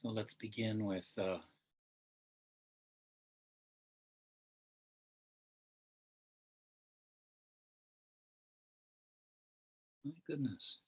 So let's begin with, my goodness.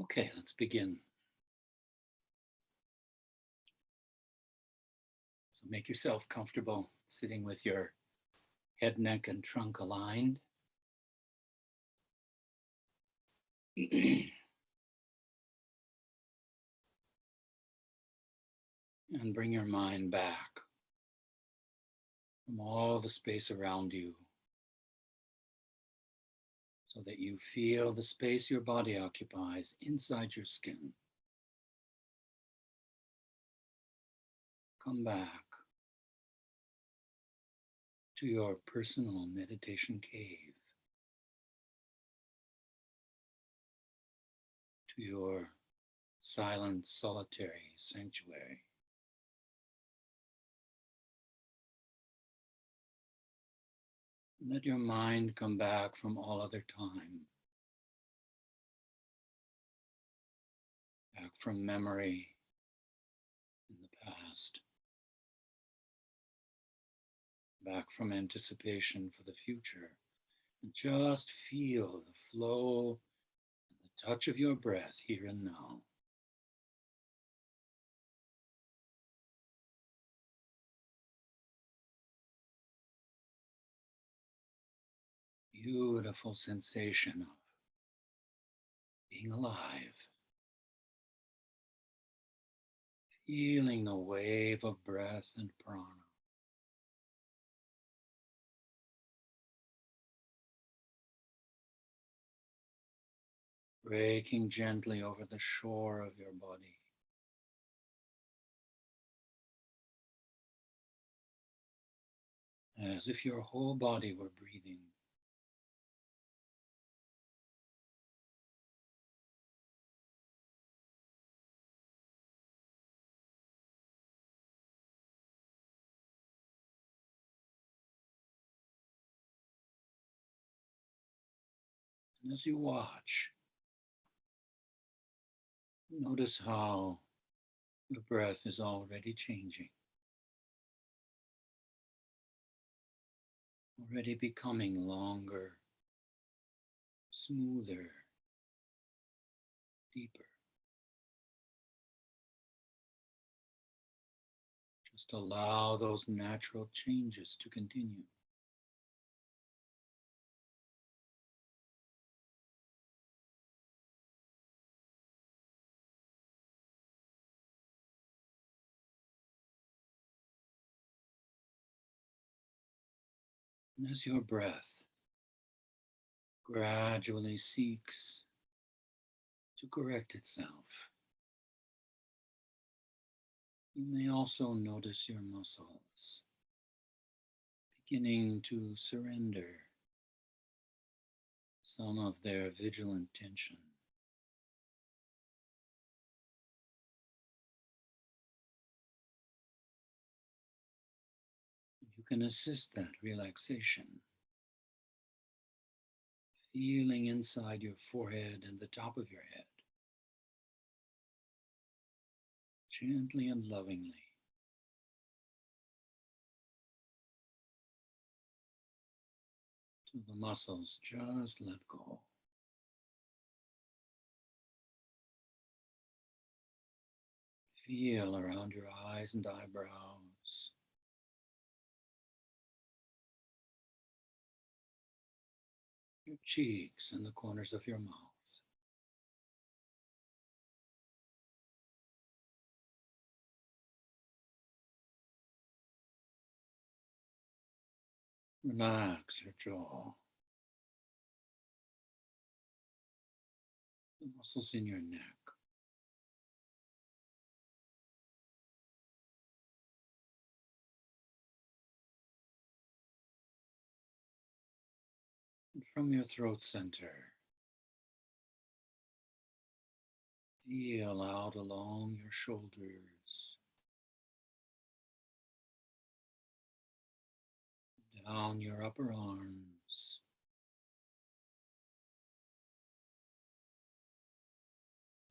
Okay, let's begin. So make yourself comfortable sitting with your head, neck, and trunk aligned. And bring your mind back from all the space around you so that you feel the space your body occupies inside your skin. Come back to your personal meditation cave, to your silent, solitary sanctuary. Let your mind come back from all other time, back from memory in the past, back from anticipation for the future, and just feel the flow and the touch of your breath here and now. Beautiful sensation of being alive, feeling the wave of breath and prana. Breaking gently over the shore of your body. As if your whole body were breathing. And as you watch, notice how your breath is already changing, already becoming longer, smoother, deeper. Just allow those natural changes to continue. And as your breath gradually seeks to correct itself, you may also notice your muscles beginning to surrender some of their vigilant tension. can assist that relaxation. Feeling inside your forehead and the top of your head, gently and lovingly. Till the muscles just let go. Feel around your eyes and eyebrows. Your cheeks and the corners of your mouth. Relax your jaw, the muscles in your neck. And from your throat center, feel out along your shoulders, down your upper arms,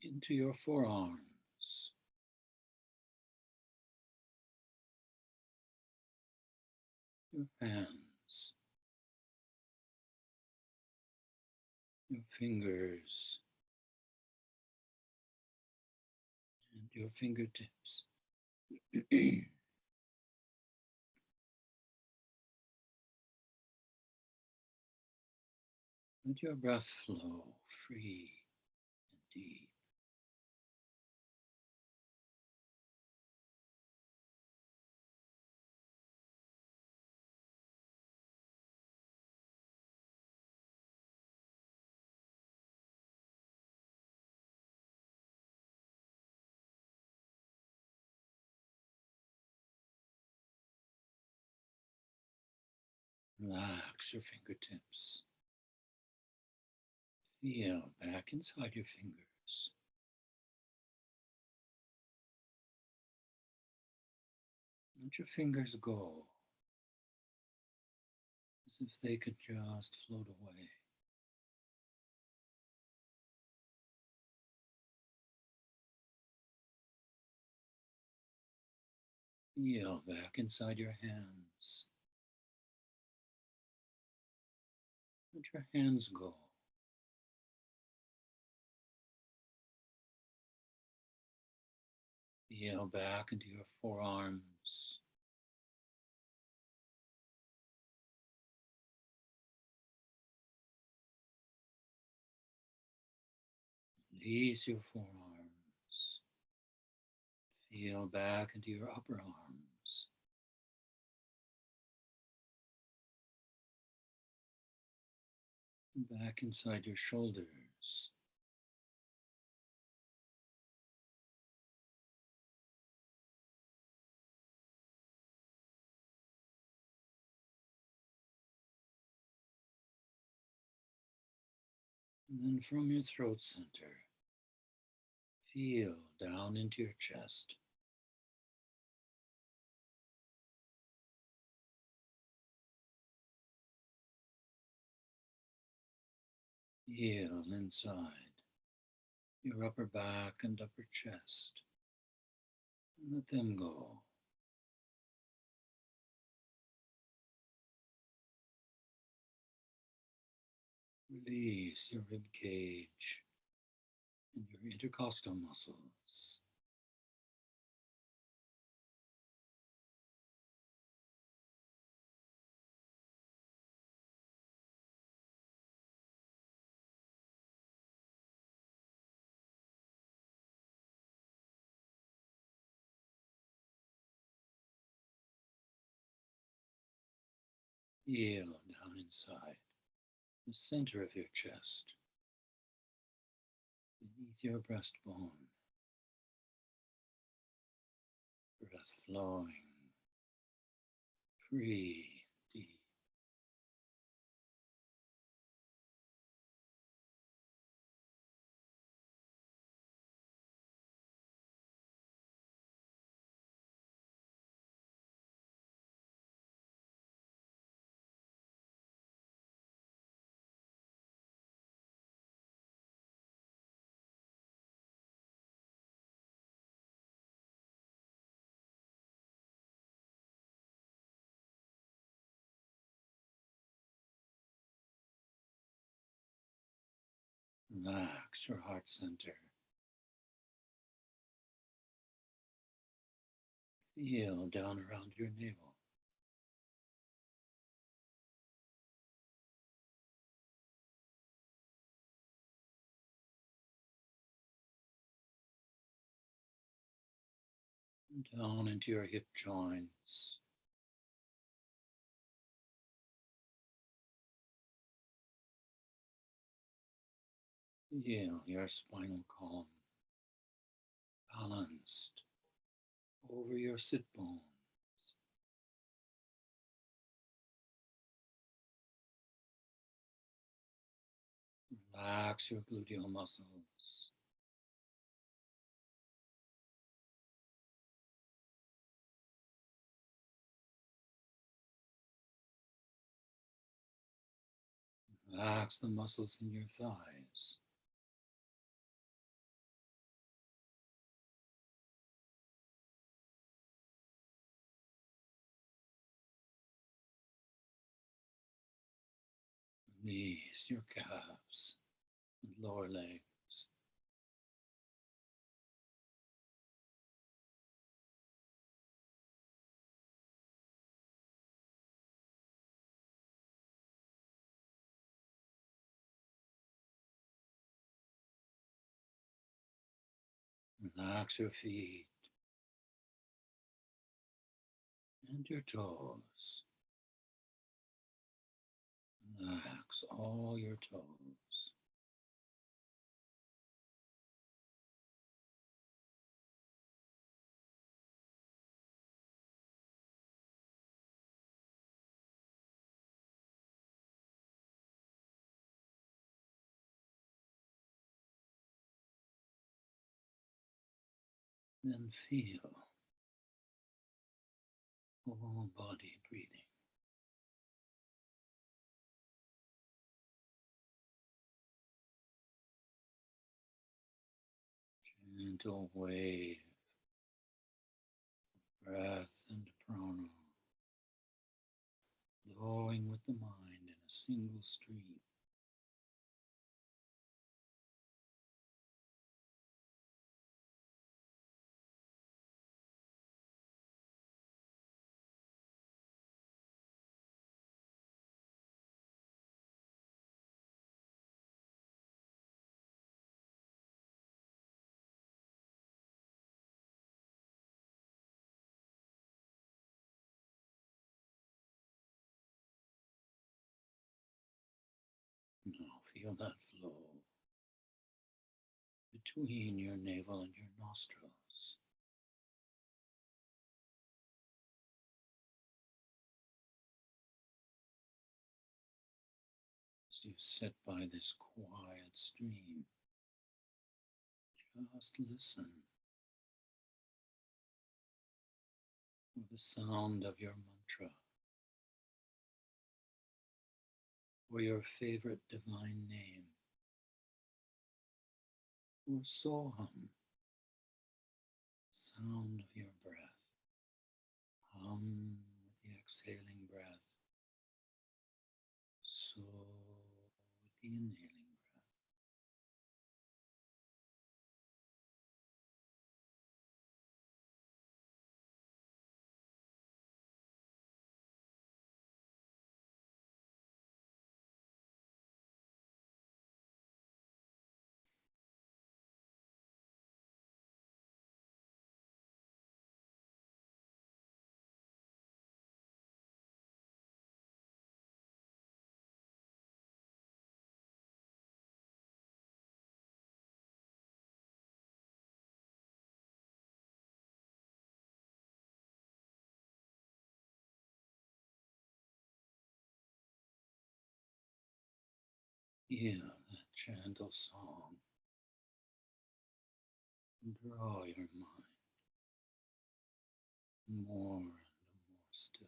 into your forearms, your hands, your fingers, and your fingertips. Let your breath flow free and deep. Relax your fingertips. Feel back inside your fingers. Let your fingers go as if they could just float away. Feel back inside your hands. Let your hands go. Feel back into your forearms. Release your forearms. Feel back into your upper arms. Back inside your shoulders. And then from your throat center, feel down into your chest. Feel inside your upper back and upper chest. And let them go. Release your rib cage and your intercostal muscles. Feel down inside the center of your chest, beneath your breastbone. Breath flowing, free, deep. Relax your heart center. Feel down around your navel. Down into your hip joints. Feel your spinal column balanced over your sit bones. Relax your gluteal muscles. Relax the muscles in your thighs. Release your calves and lower legs. Relax your feet and your toes. Relax all your toes. Then feel whole body breathing. Gentle wave, breath and prana, flowing with the mind in a single stream. Now feel that flow between your navel and your nostrils. As you sit by this quiet stream, just listen for the sound of your mantra or your favorite divine name or soham, sound of your breath. Hum with the exhaling breath. So with the inhaling breath. Feel that gentle song draw your mind more and more still.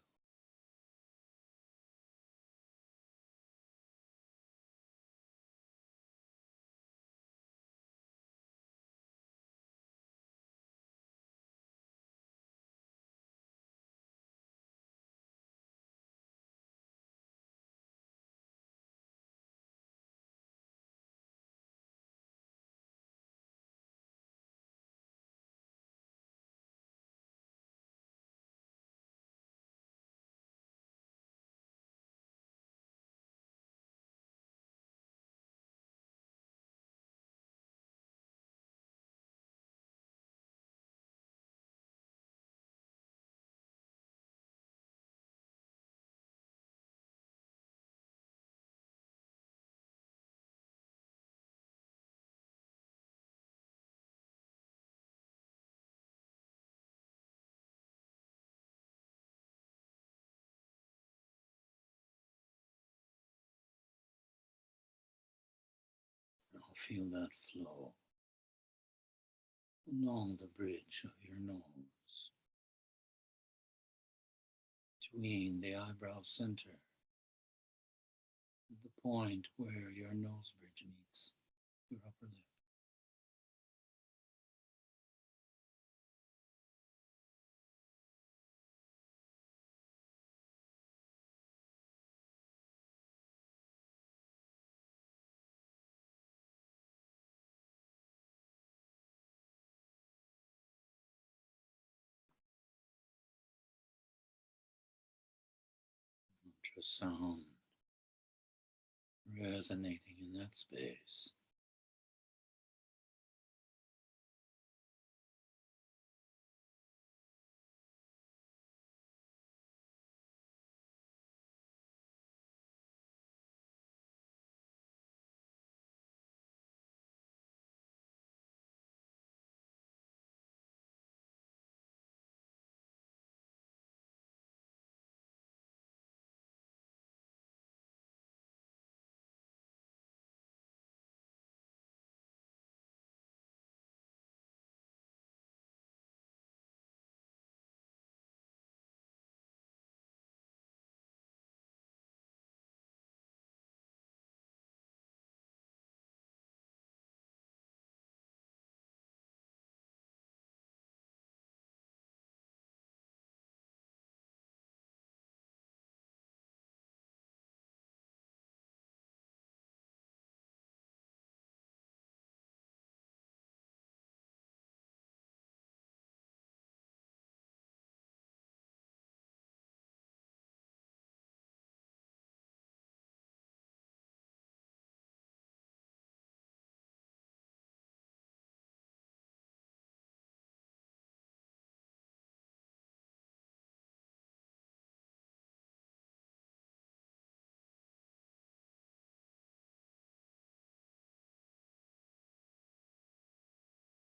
Feel that flow along the bridge of your nose, between the eyebrow center and the point where your nose bridge meets your upper lip. Ultrasound resonating in that space.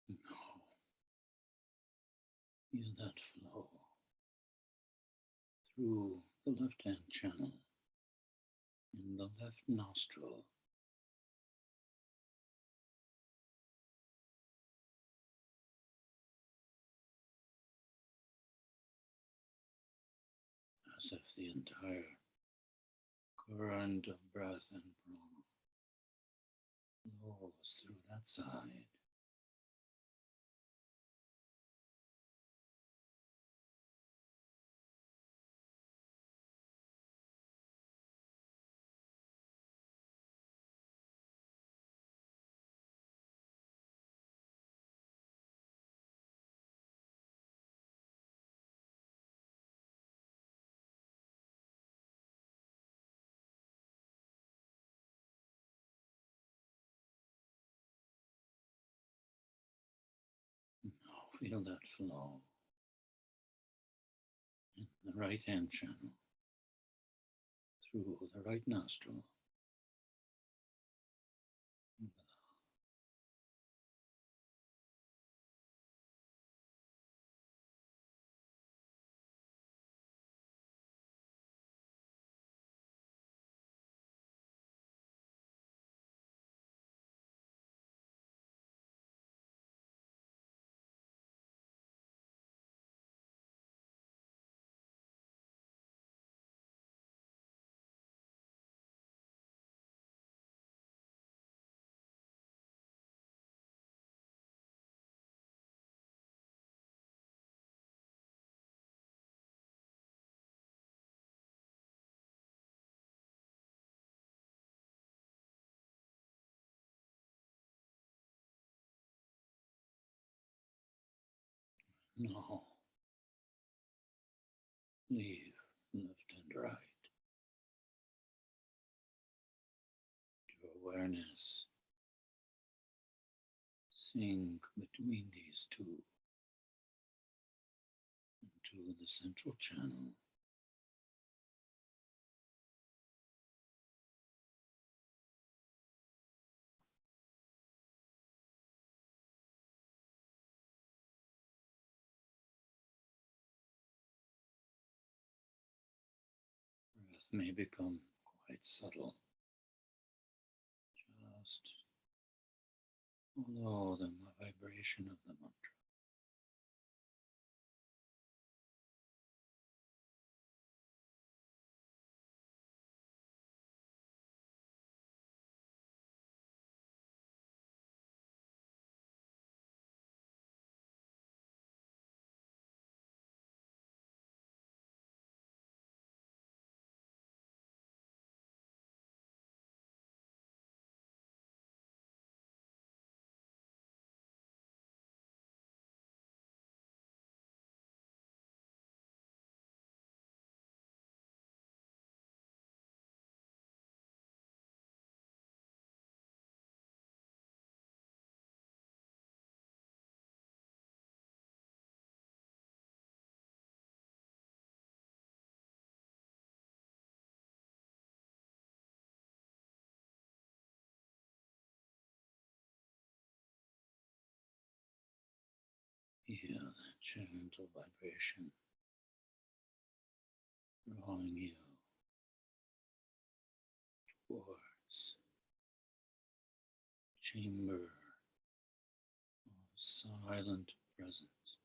Now, feel that flow through the left hand channel in the left nostril, as if the entire current of breath and prana flows through that side. Now feel that flow in the right hand channel through the right nostril. Now leave left and right. Your awareness sink between these two into the central channel. Breath may become quite subtle, just Follow the vibration of the mantra. Feel that gentle vibration drawing you towards chamber of silent presence.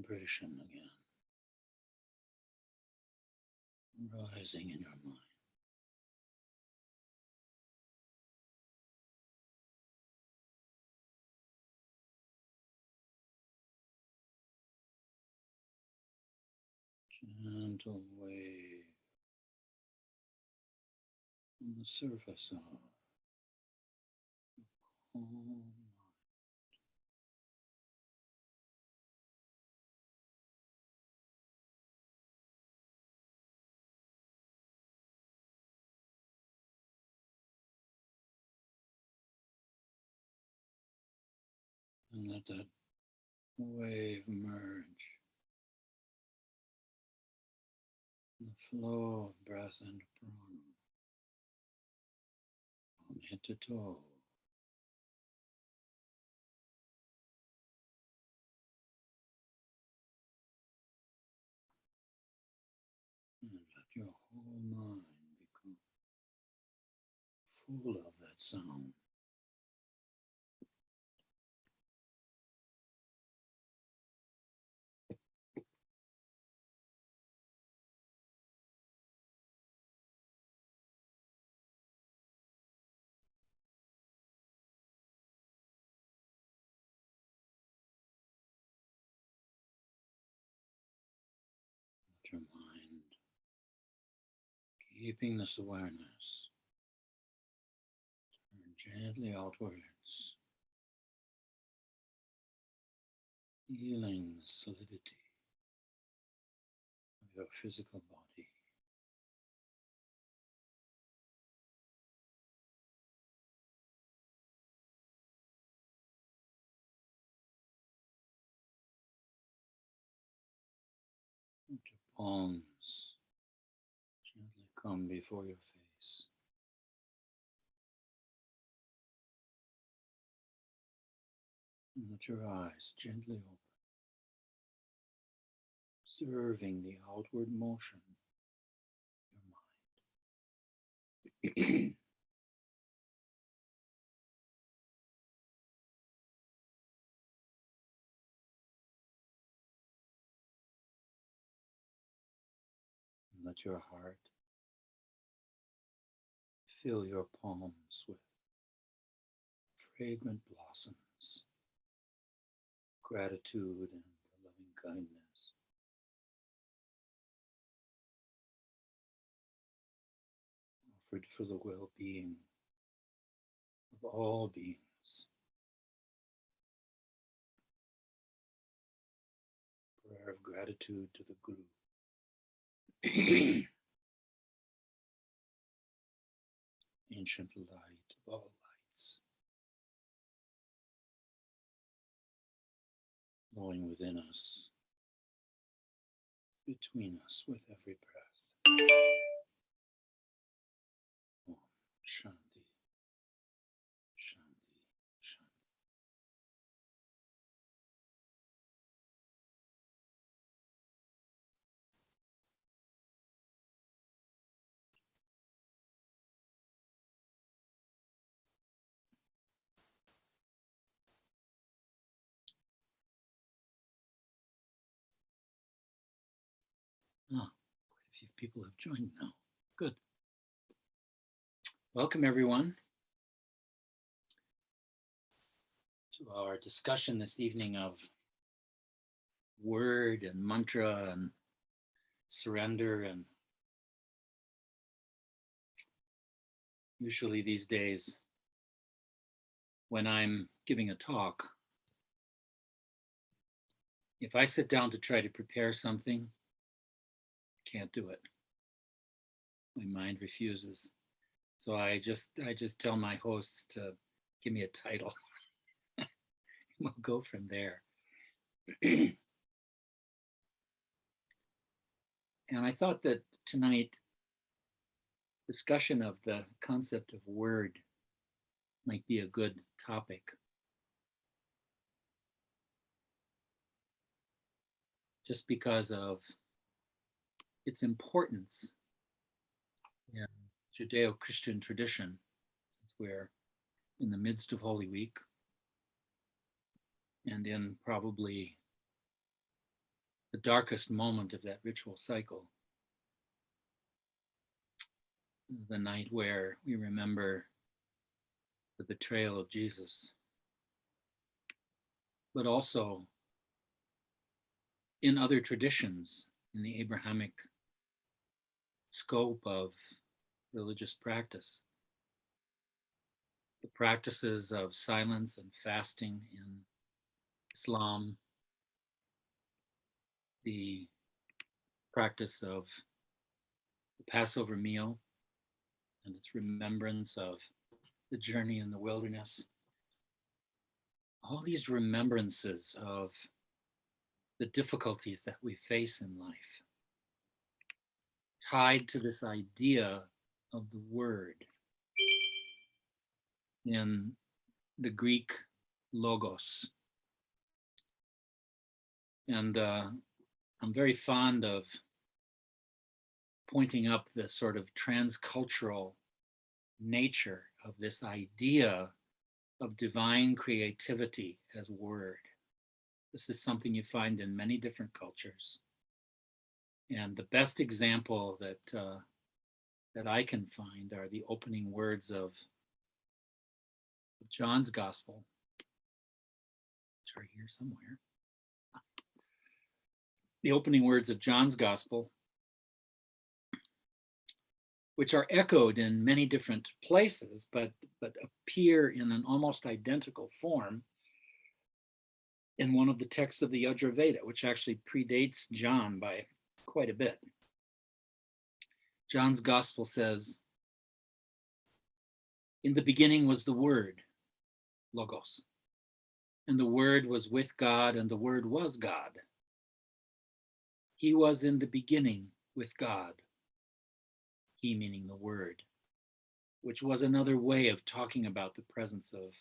vibration again, rising in your mind. Gentle wave on the surface of calm. And let that wave merge in the flow of breath and prana from head to toe. And let your whole mind become full of that sound. Let your mind, keeping this awareness, turn gently outwards, feeling the solidity of your physical body. Let your palms gently come before your face. And let your eyes gently open, observing the outward motion of your mind. And let your heart fill your palms with fragrant blossoms, gratitude and loving kindness. Offered for the well-being of all beings. Prayer of gratitude to the Guru. Ancient light of all lights, flowing within us, between us with every breath. Om Shanti, Shanti, Shanti. Quite a few people have joined now. Good. Welcome, everyone, to our discussion this evening of word and mantra and surrender. And usually these days, when I'm giving a talk, if I sit down to try to prepare something, can't do it. My mind refuses. So I just tell my hosts to give me a title. We'll go from there. And I thought that tonight, discussion of the concept of word might be a good topic. Just because of its importance in Judeo-Christian tradition, since we're in the midst of Holy Week and in probably darkest moment of that ritual cycle, the night where we remember the betrayal of Jesus, but also in other traditions, in the Abrahamic scope of religious practice, the practices of silence and fasting in Islam, the practice of the Passover meal and its remembrance of the journey in the wilderness. All these remembrances of the difficulties that we face in life, tied to this idea of the word in the Greek logos. And I'm very fond of pointing up the sort of transcultural nature of this idea of divine creativity as word. This is something you find in many different cultures. And the best example that I can find are the opening words of John's Gospel, which are here somewhere. The opening words of John's Gospel, which are echoed in many different places, but appear in an almost identical form in one of the texts of the Yajurveda, which actually predates John by quite a bit. John's Gospel says, "In the beginning was the Word, Logos, and the Word was with God, and the Word was God. He was in the beginning with God." He meaning the Word, which was another way of talking about the presence of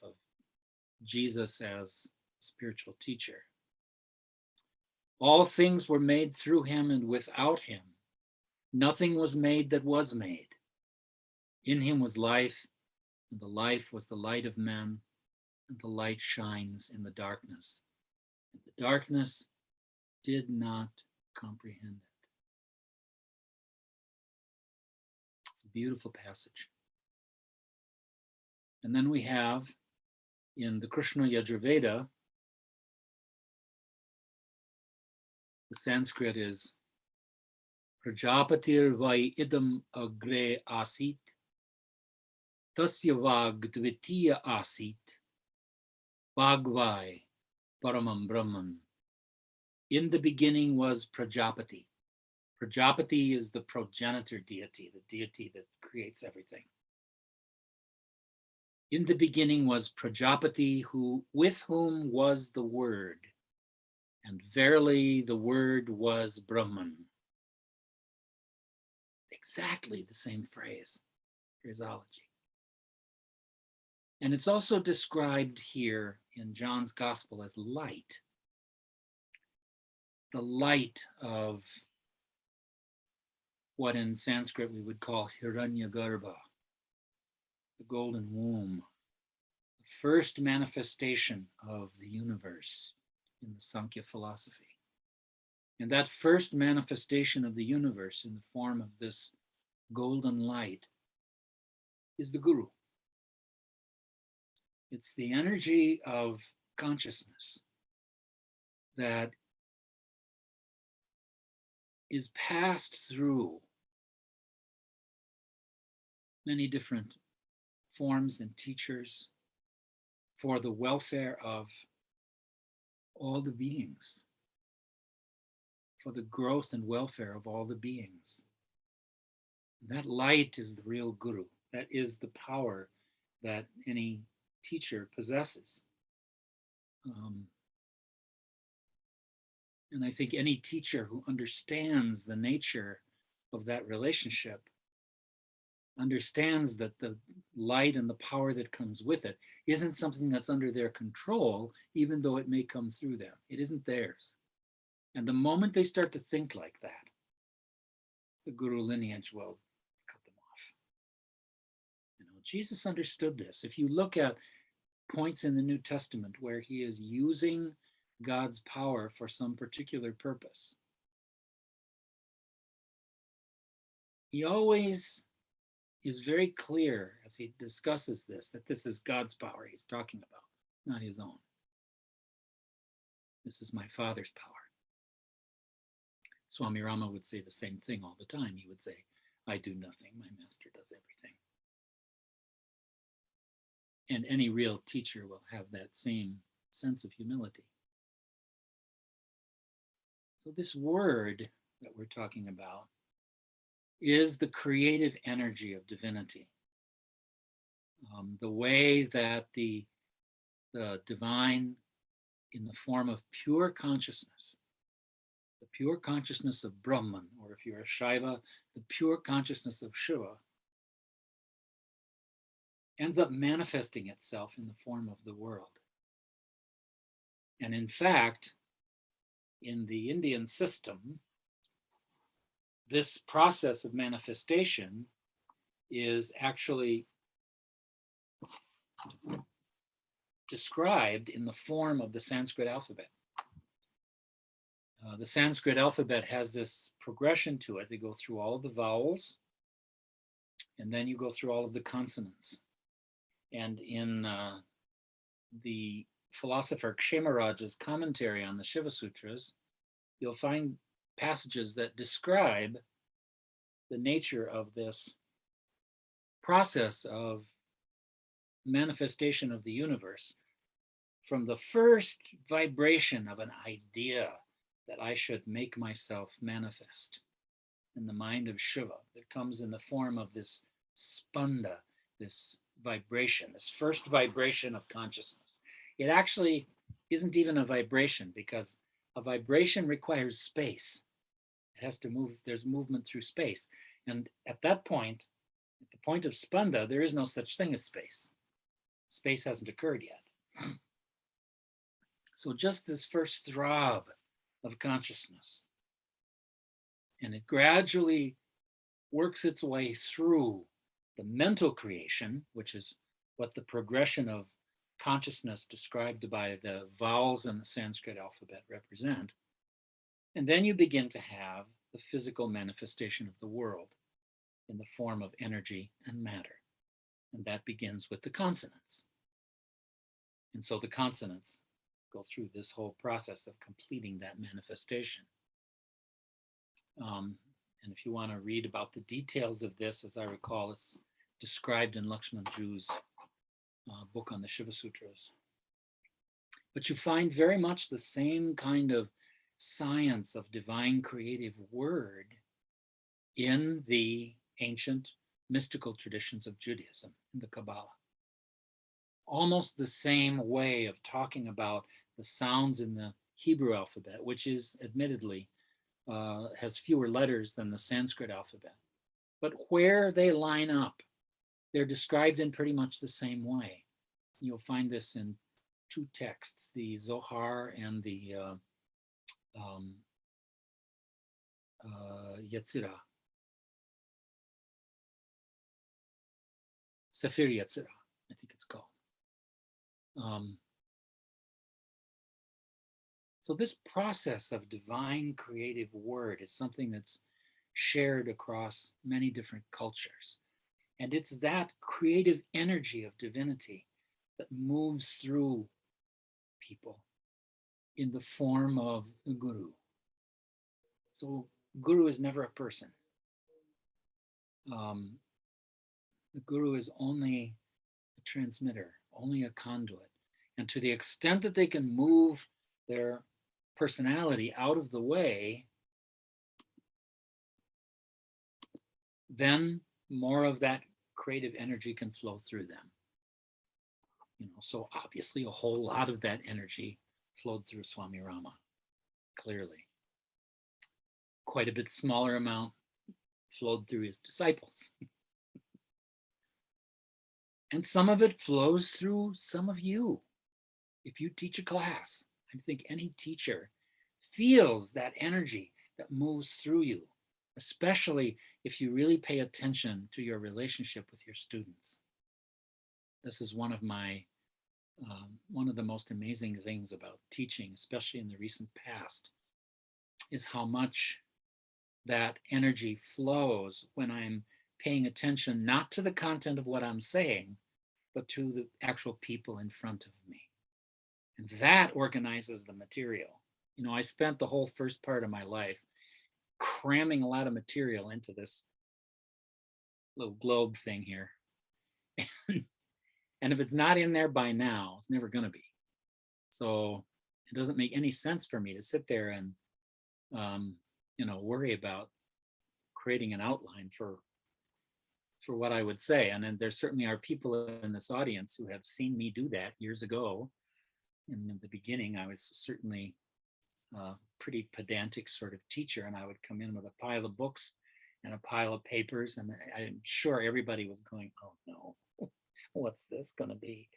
Jesus as spiritual teacher. "All things were made through him, and without him nothing was made that was made. In him was life, and the life was the light of men, and the light shines in the darkness. And the darkness did not comprehend it." It's a beautiful passage. And then we have in the Krishna Yajurveda, the Sanskrit is Prajapatir vai idam agre asit, tasya vag dvitiya asit, bhagvai paramam brahman. In the beginning was Prajapati. Prajapati is the progenitor deity, the deity that creates everything. In the beginning was Prajapati, with whom was the Word, and verily the Word was Brahman. Exactly the same phraseology. And it's also described here in John's Gospel as light. The light of what in Sanskrit we would call Hiranyagarbha, the golden womb, the first manifestation of the universe in the Sankhya philosophy. And that first manifestation of the universe in the form of this golden light is the Guru. It's the energy of consciousness that is passed through many different forms and teachers for the welfare of all the beings, for the growth and welfare of all the beings. That light is the real Guru. That is the power that any teacher possesses. And I think any teacher who understands the nature of that relationship understands that the light and the power that comes with it isn't something that's under their control, even though it may come through them. It isn't theirs. And the moment they start to think like that, the Guru lineage will cut them off. Jesus understood this. If you look at points in the New Testament where he is using God's power for some particular purpose, he always is very clear as he discusses this that this is God's power he's talking about, not his own. This is my Father's power. Swami Rama would say the same thing all the time. He would say, I do nothing, my master does everything. And any real teacher will have that same sense of humility. So this word that we're talking about is the creative energy of divinity. The way that the divine, in the form of pure consciousness, the pure consciousness of Brahman, or if you're a Shaiva, the pure consciousness of Shiva, ends up manifesting itself in the form of the world. And in fact, in the Indian system, this process of manifestation is actually described in the form of the Sanskrit alphabet. The Sanskrit alphabet has this progression to it. They go through all of the vowels, and then you go through all of the consonants. And in the philosopher Kshemaraj's commentary on the Shiva Sutras, you'll find passages that describe the nature of this process of manifestation of the universe from the first vibration of an idea that I should make myself manifest in the mind of Shiva, that comes in the form of this spanda, this vibration, this first vibration of consciousness. It actually isn't even a vibration, because a vibration requires space. It has to move, there's movement through space. And at that point, at the point of spanda, there is no such thing as space. Space hasn't occurred yet. So just this first throb of consciousness, and it gradually works its way through the mental creation, which is what the progression of consciousness described by the vowels in the Sanskrit alphabet represent. And then you begin to have the physical manifestation of the world in the form of energy and matter. And that begins with the consonants. And so the consonants go through this whole process of completing that manifestation. And if you want to read about the details of this, as I recall, it's described in Lakshman Ju's book on the Shiva Sutras. But you find very much the same kind of science of divine creative word in the ancient mystical traditions of Judaism, in the Kabbalah. Almost the same way of talking about the sounds in the Hebrew alphabet, which is admittedly has fewer letters than the Sanskrit alphabet. But where they line up, they're described in pretty much the same way. You'll find this in two texts, the Zohar and the Yetzirah. Sefer Yetzirah, I think it's called. So this process of divine creative word is something that's shared across many different cultures. And it's that creative energy of divinity that moves through people in the form of a guru. So guru is never a person. The guru is only a transmitter, only a conduit. And to the extent that they can move their personality out of the way, then more of that creative energy can flow through them. So obviously a whole lot of that energy flowed through Swami Rama, clearly. Quite a bit smaller amount flowed through his disciples. And some of it flows through some of you. If you teach a class, I think any teacher feels that energy that moves through you, especially if you really pay attention to your relationship with your students. This is one of the most amazing things about teaching, especially in the recent past, is how much that energy flows when I'm paying attention not to the content of what I'm saying, but to the actual people in front of me. And that organizes the material. You know, I spent the whole first part of my life cramming a lot of material into this little globe thing here. And if it's not in there by now, it's never going to be. So it doesn't make any sense for me to sit there and, worry about creating an outline for what I would say. And then there certainly are people in this audience who have seen me do that years ago. In the beginning, I was certainly a pretty pedantic sort of teacher, and I would come in with a pile of books and a pile of papers, and I'm sure everybody was going, "Oh no, what's this going to be?"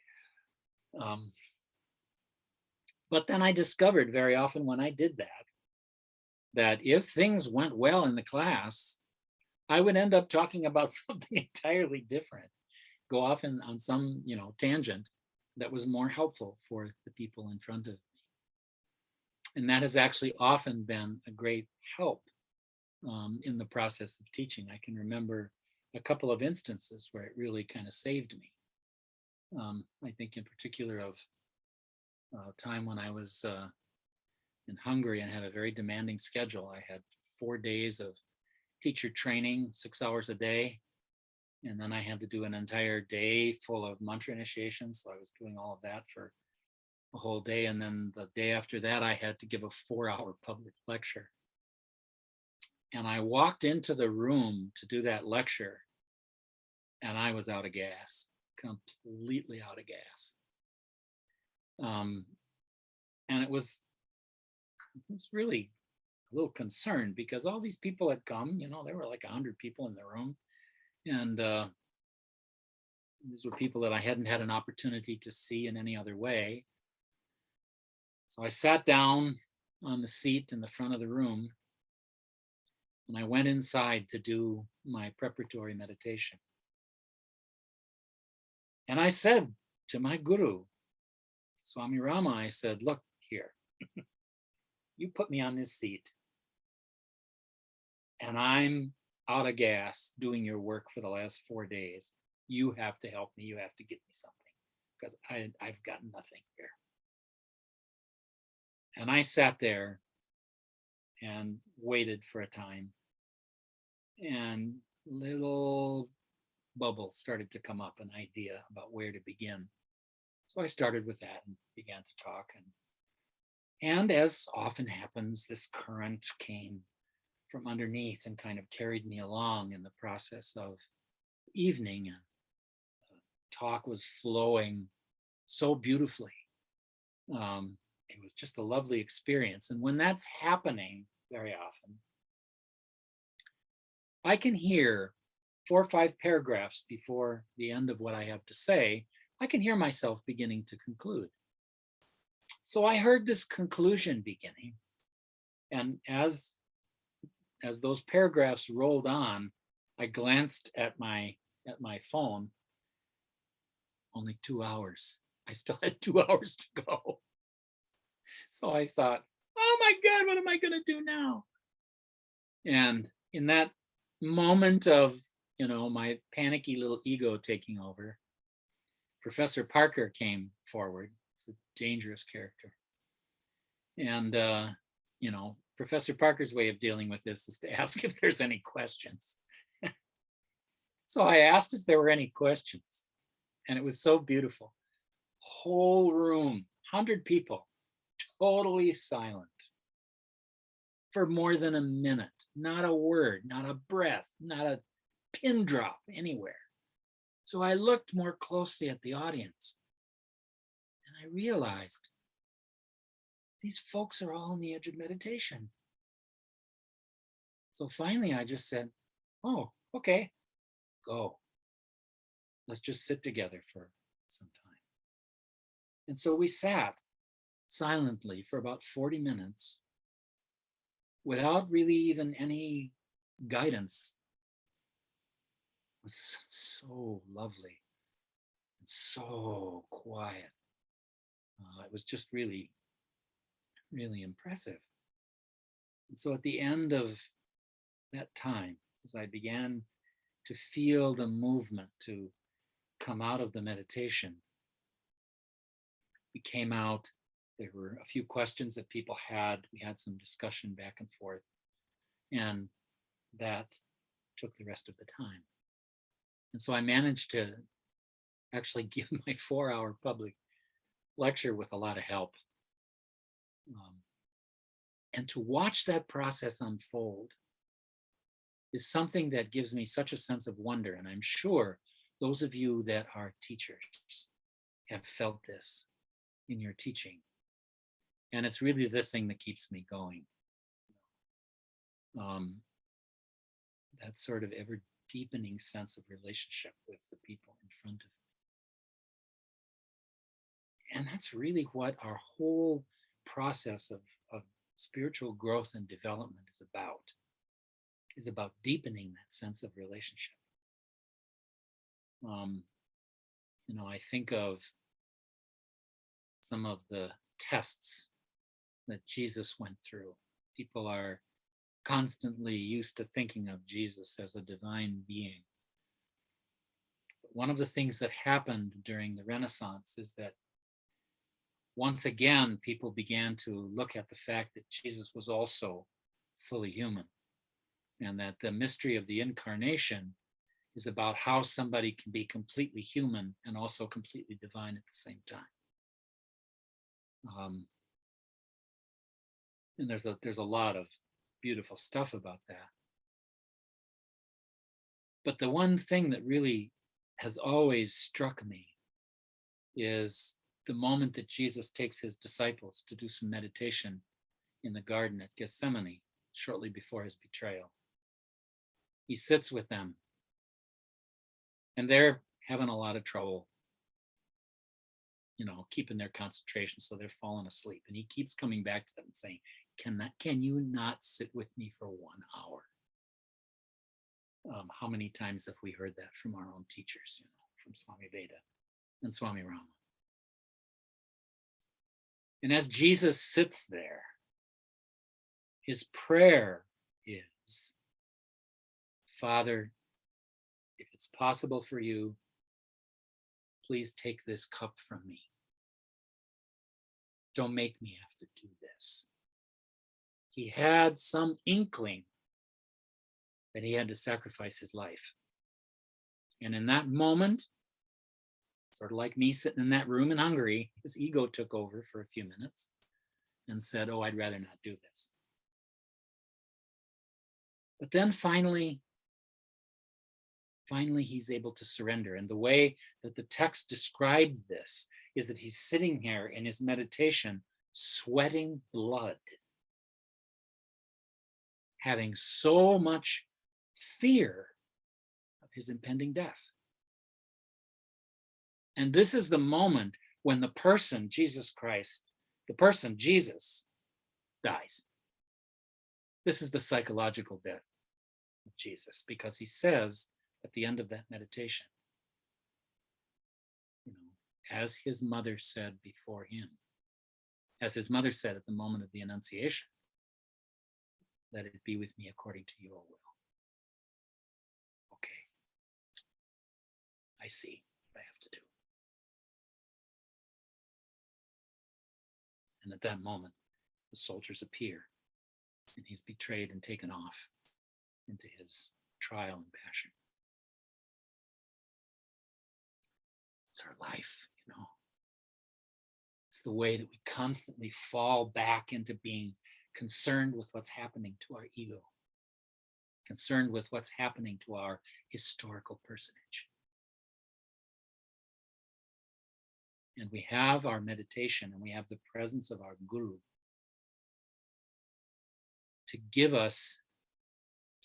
But then I discovered very often when I did that if things went well in the class, I would end up talking about something entirely different, go off on some, tangent that was more helpful for the people in front of me. And that has actually often been a great help in the process of teaching. I can remember a couple of instances where it really kind of saved me. I think in particular of a time when I was in Hungary and had a very demanding schedule. I had 4 days of teacher training, 6 hours a day. And then I had to do an entire day full of mantra initiation. So I was doing all of that for a whole day. And then the day after that, I had to give a 4-hour public lecture. And I walked into the room to do that lecture, and I was out of gas, completely out of gas. And it was really a little concerned because all these people had come, there were like 100 people in the room. And these were people that I hadn't had an opportunity to see in any other way. So I sat down on the seat in the front of the room, and I went inside to do my preparatory meditation. And I said to my guru, Swami Rama, I said, "Look here, you put me on this seat, and I'm out of gas doing your work for the last 4 days. You have to help me. You have to give me something, because I've got nothing here." And I sat there and waited for a time, and little bubbles started to come up, an idea about where to begin. So I started with that and began to talk. And as often happens, this current came from underneath and kind of carried me along in the process of evening. And the talk was flowing so beautifully. It was just a lovely experience. And when that's happening, very often, I can hear 4 or 5 paragraphs before the end of what I have to say, I can hear myself beginning to conclude. So I heard this conclusion beginning. And as those paragraphs rolled on, I glanced at my phone. Only 2 hours. I still had 2 hours to go. So I thought, oh my God, what am I going to do now? And in that moment of, my panicky little ego taking over, Professor Parker came forward. He's a dangerous character. And, Professor Parker's way of dealing with this is to ask if there's any questions. So I asked if there were any questions, and it was so beautiful. Whole room, 100 people, totally silent for more than a minute. Not a word, not a breath, not a pin drop anywhere. So I looked more closely at the audience, and I realized these folks are all on the edge of meditation. So finally I just said, oh, okay, go. Let's just sit together for some time. And so we sat silently for about 40 minutes without really even any guidance. It was so lovely and so quiet. It was just really, really impressive. And so at the end of that time, as I began to feel the movement to come out of the meditation, we came out. There were a few questions that people had. We had some discussion back and forth, and that took the rest of the time. And so I managed to actually give my 4-hour public lecture with a lot of help. And to watch that process unfold is something that gives me such a sense of wonder. And I'm sure those of you that are teachers have felt this in your teaching. And it's really the thing that keeps me going. That sort of ever deepening sense of relationship with the people in front of me. And that's really what our whole process of spiritual growth and development is about deepening that sense of relationship. I think of some of the tests that Jesus went through. People are constantly used to thinking of Jesus as a divine being. But one of the things that happened during the Renaissance is that once again, people began to look at the fact that Jesus was also fully human, and that the mystery of the incarnation is about how somebody can be completely human and also completely divine at the same time. And there's a lot of beautiful stuff about that. But the one thing that really has always struck me is the moment that Jesus takes his disciples to do some meditation in the garden at Gethsemane shortly before his betrayal. He sits with them, and they're having a lot of trouble, keeping their concentration, so they're falling asleep. And he keeps coming back to them and saying, can you not sit with me for 1 hour? How many times have we heard that from our own teachers, from Swami Veda and Swami Rama? And as Jesus sits there, his prayer is, Father, if it's possible for you, please take this cup from me. Don't make me have to do this. He had some inkling that he had to sacrifice his life. And in that moment, sort of like me sitting in that room in Hungary, his ego took over for a few minutes and said, oh, I'd rather not do this. But then finally he's able to surrender. And the way that the text described this is that he's sitting here in his meditation, sweating blood, having so much fear of his impending death. And this is the moment when the person, Jesus Christ, the person, Jesus, dies. This is the psychological death of Jesus, because he says at the end of that meditation, as his mother said before him, as his mother said at the moment of the Annunciation, let it be with me according to your will. Okay, I see what I have to do. And at that moment, the soldiers appear, and he's betrayed and taken off into his trial and passion. It's our life, It's the way that we constantly fall back into being concerned with what's happening to our ego, concerned with what's happening to our historical personage. And we have our meditation, and we have the presence of our guru to give us,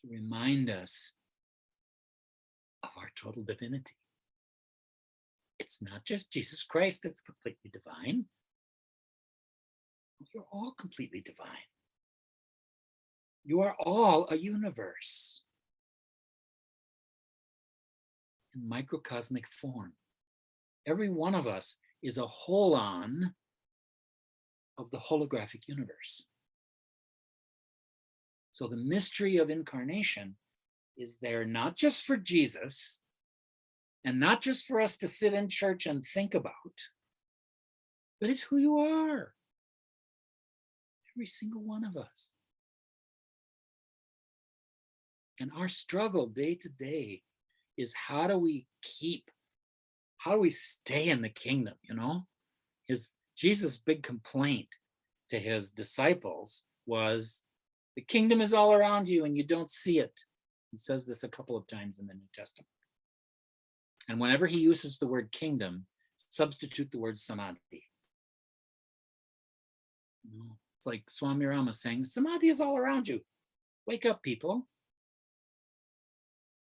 to remind us of our total divinity. It's not just Jesus Christ that's completely divine. You're all completely divine. You are all a universe in microcosmic form. Every one of us is a holon of the holographic universe. So the mystery of incarnation is there not just for Jesus and not just for us to sit in church and think about, but it's who you are. Every single one of us. And our struggle day to day is how do we stay in the kingdom, Jesus' big complaint to his disciples was, the kingdom is all around you and you don't see it. He says this a couple of times in the New Testament. And whenever he uses the word kingdom, substitute the word samadhi. It's like Swami Rama saying, samadhi is all around you. Wake up, people.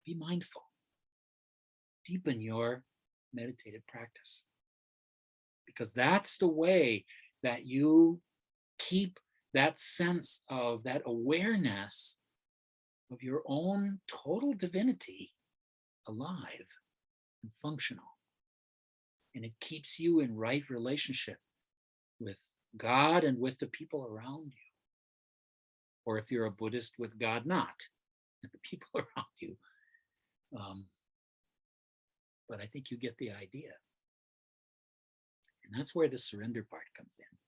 Be mindful. Deepen your meditative practice. Because that's the way that you keep that sense of that awareness of your own total divinity alive and functional. And it keeps you in right relationship with God and with the people around you. Or if you're a Buddhist, with God not, and the people around you. But I think you get the idea. And that's where the surrender part comes in.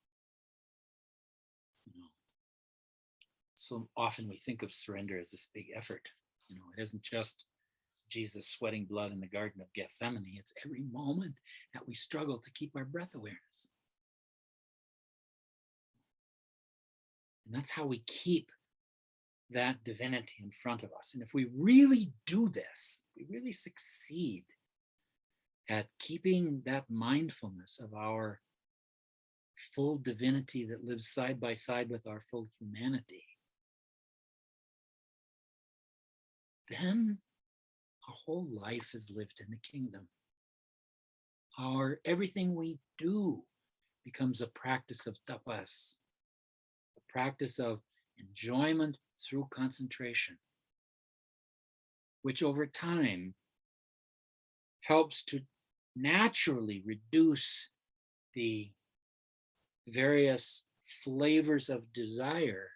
So often we think of surrender as this big effort. It isn't just Jesus sweating blood in the Garden of Gethsemane. It's every moment that we struggle to keep our breath awareness. And that's how we keep that divinity in front of us. And if we really do this, we really succeed at keeping that mindfulness of our full divinity that lives side by side with our full humanity, then our whole life is lived in the kingdom. Everything we do becomes a practice of tapas, a practice of enjoyment through concentration, which over time helps to naturally reduce the various flavors of desire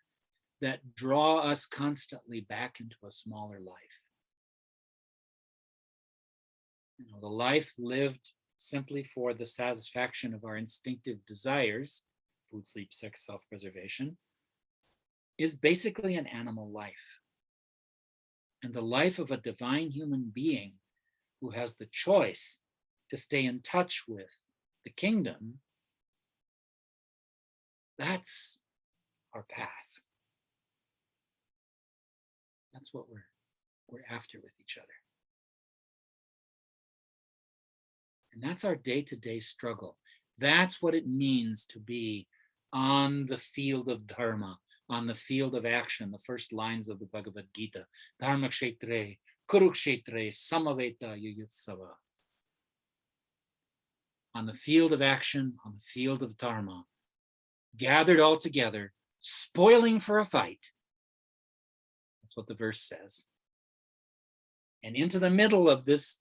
that draw us constantly back into a smaller life. The life lived simply for the satisfaction of our instinctive desires, food, sleep, sex, self-preservation, is basically an animal life. And the life of a divine human being who has the choice to stay in touch with the kingdom, that's our path. That's what we're after with each other. And that's our day-to-day struggle. That's what it means to be on the field of dharma, on the field of action, the first lines of the Bhagavad Gita. Dharma kshetre, kurukshetre, samaveta yuyutsava. On the field of action, on the field of dharma, gathered all together, spoiling for a fight. That's what the verse says. And into the middle of this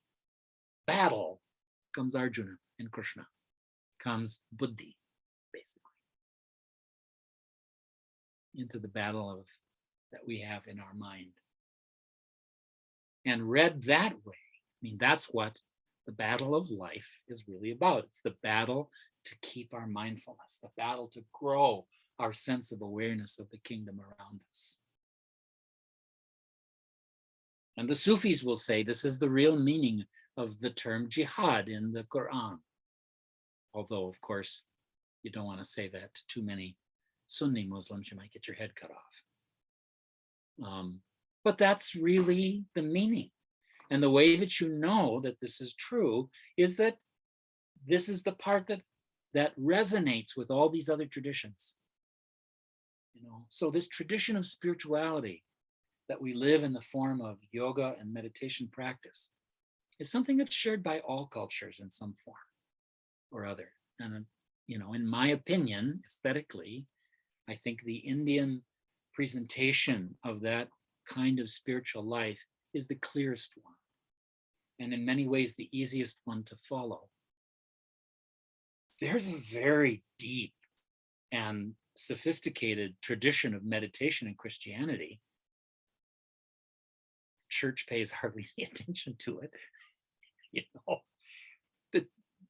battle comes Arjuna and Krishna, comes Buddhi, basically, into the battle that we have in our mind. And read that way, that's what the battle of life is really about. It's the battle to keep our mindfulness, the battle to grow our sense of awareness of the kingdom around us. And the Sufis will say this is the real meaning of the term jihad in the Quran. Although, of course, you don't want to say that to too many Sunni Muslims, you might get your head cut off. But that's really the meaning. And the way that you know that this is true is that this is the part that resonates with all these other traditions. So this tradition of spirituality that we live in the form of yoga and meditation practice is something that's shared by all cultures in some form or other. And, in my opinion, aesthetically, I think the Indian presentation of that kind of spiritual life is the clearest one, and in many ways the easiest one to follow. There's a very deep and sophisticated tradition of meditation in Christianity church pays hardly any attention to it. You know,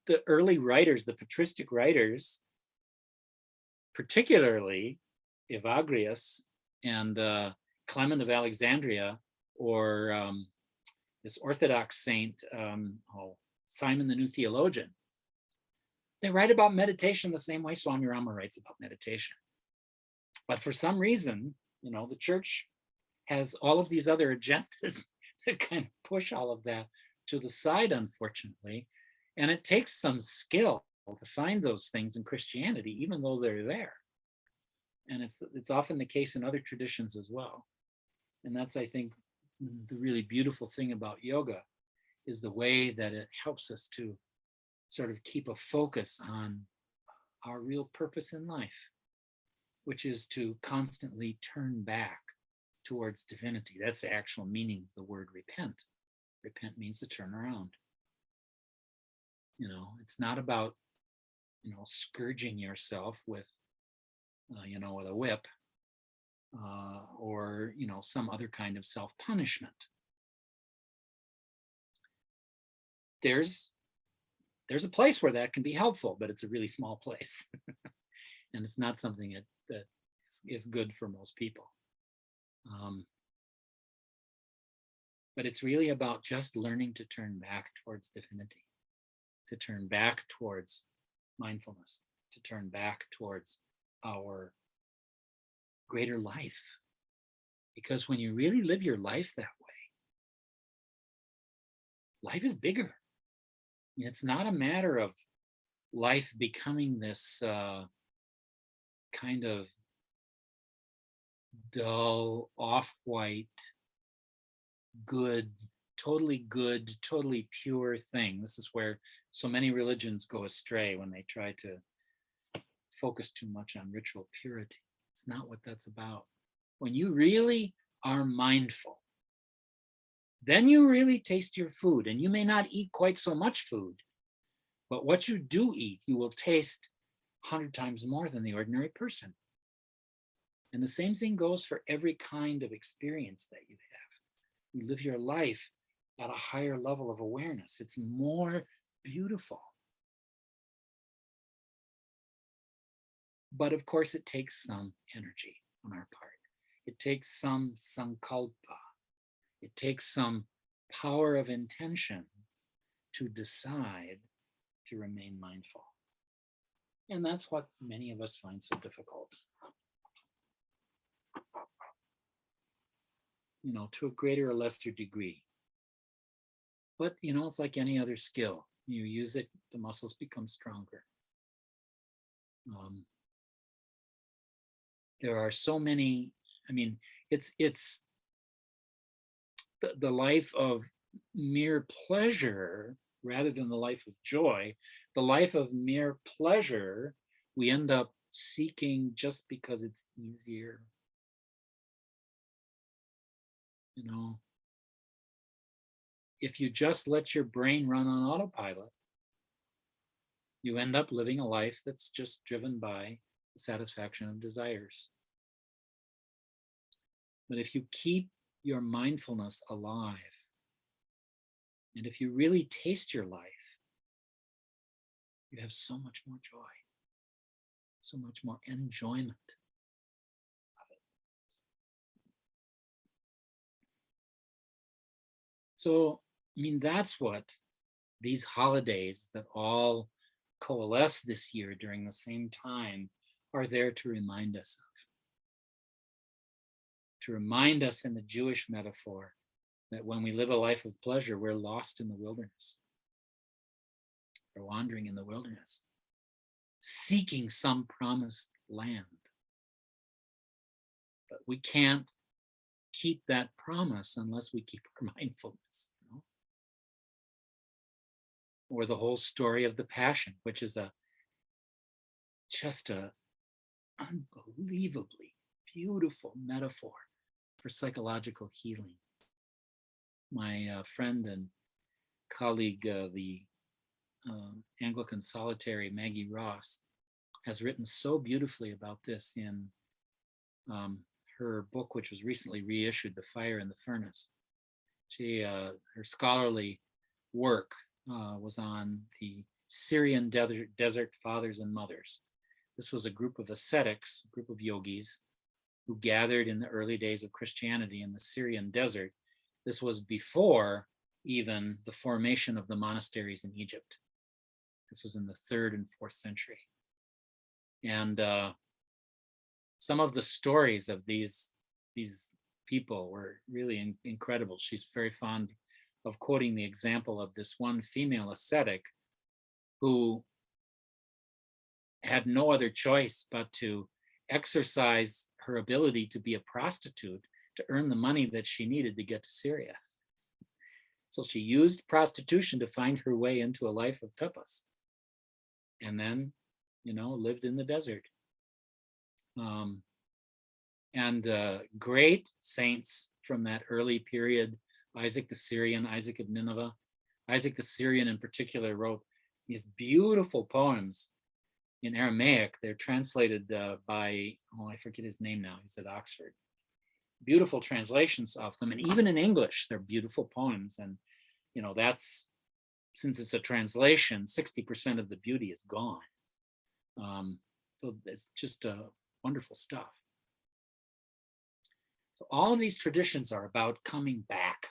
the early writers, the patristic writers, particularly Evagrius and Clement of Alexandria, or this Orthodox saint, Simon the New Theologian, they write about meditation the same way Swami Rama writes about meditation. But for some reason, the church has all of these other agendas that kind of push all of that to the side, unfortunately. And it takes some skill to find those things in Christianity, even though they're there. And it's often the case in other traditions as well. And that's, I think, the really beautiful thing about yoga, is the way that it helps us to sort of keep a focus on our real purpose in life, which is to constantly turn back towards divinity. That's the actual meaning of the word repent. Repent means to turn around. It's not about, scourging yourself with, with a whip, or, some other kind of self-punishment. There's a place where that can be helpful, but it's a really small place. And it's not something that is good for most people. But it's really about just learning to turn back towards divinity, to turn back towards mindfulness, to turn back towards our greater life. Because when you really live your life that way, life is bigger. It's not a matter of life becoming this kind of dull, off-white, good, totally pure thing. This is where so many religions go astray, when they try to focus too much on ritual purity. It's not what that's about. When you really are mindful, then you really taste your food. And you may not eat quite so much food, but what you do eat, you will taste 100 times more than the ordinary person. And the same thing goes for every kind of experience that you have. You live your life at a higher level of awareness. It's more beautiful. But of course, it takes some energy on our part. It takes some sankalpa. It takes some power of intention to decide to remain mindful. And that's what many of us find so difficult. To a greater or lesser degree. But, it's like any other skill. You use it, the muscles become stronger. There are so many, it's the life of mere pleasure rather than the life of joy. The life of mere pleasure, we end up seeking just because it's easier. If you just let your brain run on autopilot, you end up living a life that's just driven by the satisfaction of desires. But if you keep your mindfulness alive, and if you really taste your life, you have so much more joy, so much more enjoyment of it. So, that's what these holidays that all coalesce this year during the same time are there to remind us of. To remind us in the Jewish metaphor that when we live a life of pleasure, we're lost in the wilderness. We're wandering in the wilderness, seeking some promised land. But we can't keep that promise unless we keep our mindfulness. Or the whole story of the Passion, which is just a unbelievably beautiful metaphor for psychological healing. My friend and colleague, the Anglican solitary Maggie Ross, has written so beautifully about this in her book, which was recently reissued, The Fire in the Furnace. Her scholarly work was on the Syrian desert fathers and mothers. This was a group of ascetics, a group of yogis who gathered in the early days of Christianity in the Syrian desert. This was before even the formation of the monasteries in Egypt. This was in the 3rd and 4th century. And some of the stories of these people were really incredible. She's very fond of quoting the example of this one female ascetic who had no other choice but to exercise her ability to be a prostitute to earn the money that she needed to get to Syria. So she used prostitution to find her way into a life of tapas, and then, lived in the desert. And great saints from that early period, Isaac the Syrian, Isaac of Nineveh. Isaac the Syrian in particular wrote these beautiful poems in Aramaic. They're translated by, I forget his name now, he's at Oxford. Beautiful translations of them. And even in English, they're beautiful poems. And, that's, since it's a translation, 60% of the beauty is gone. So it's just wonderful stuff. So all of these traditions are about coming back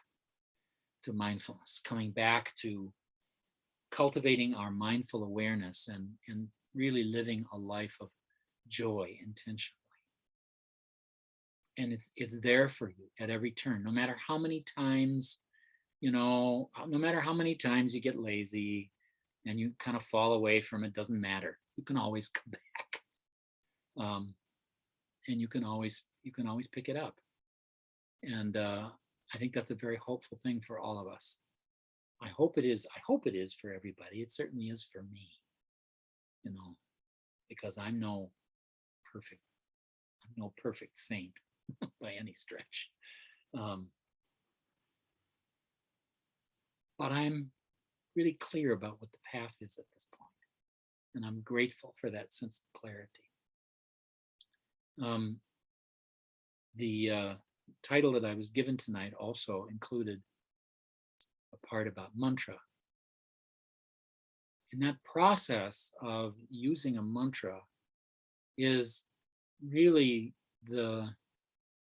to mindfulness, coming back to cultivating our mindful awareness and really living a life of joy intentionally. And it's there for you at every turn, no matter how many times, no matter how many times you get lazy and you kind of fall away from it, doesn't matter. You can always come back. And you can always pick it up. And I think that's a very hopeful thing for all of us. I hope it is for everybody. It certainly is for me, because I'm no perfect saint by any stretch. But I'm really clear about what the path is at this point. And I'm grateful for that sense of clarity. The title that I was given tonight also included a part about mantra. And that process of using a mantra is really the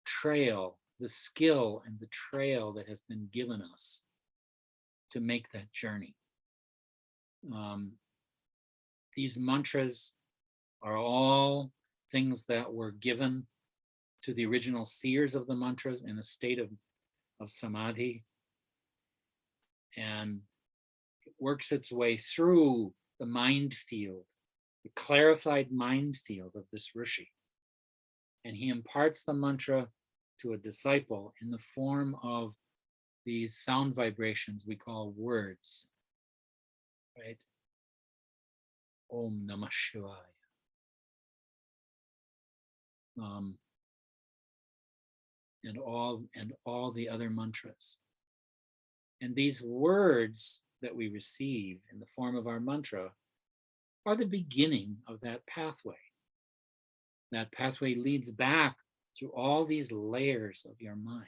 trail, the skill and the trail that has been given us to make that journey. These mantras are all things that were given to the original seers of the mantras in a state of samadhi. And it works its way through the mind field, the clarified mind field of this rishi. And he imparts the mantra to a disciple in the form of these sound vibrations we call words, right? Om Namah Shivaya. And all the other mantras. And these words that we receive in the form of our mantra are the beginning of that pathway. That pathway leads back through all these layers of your mind,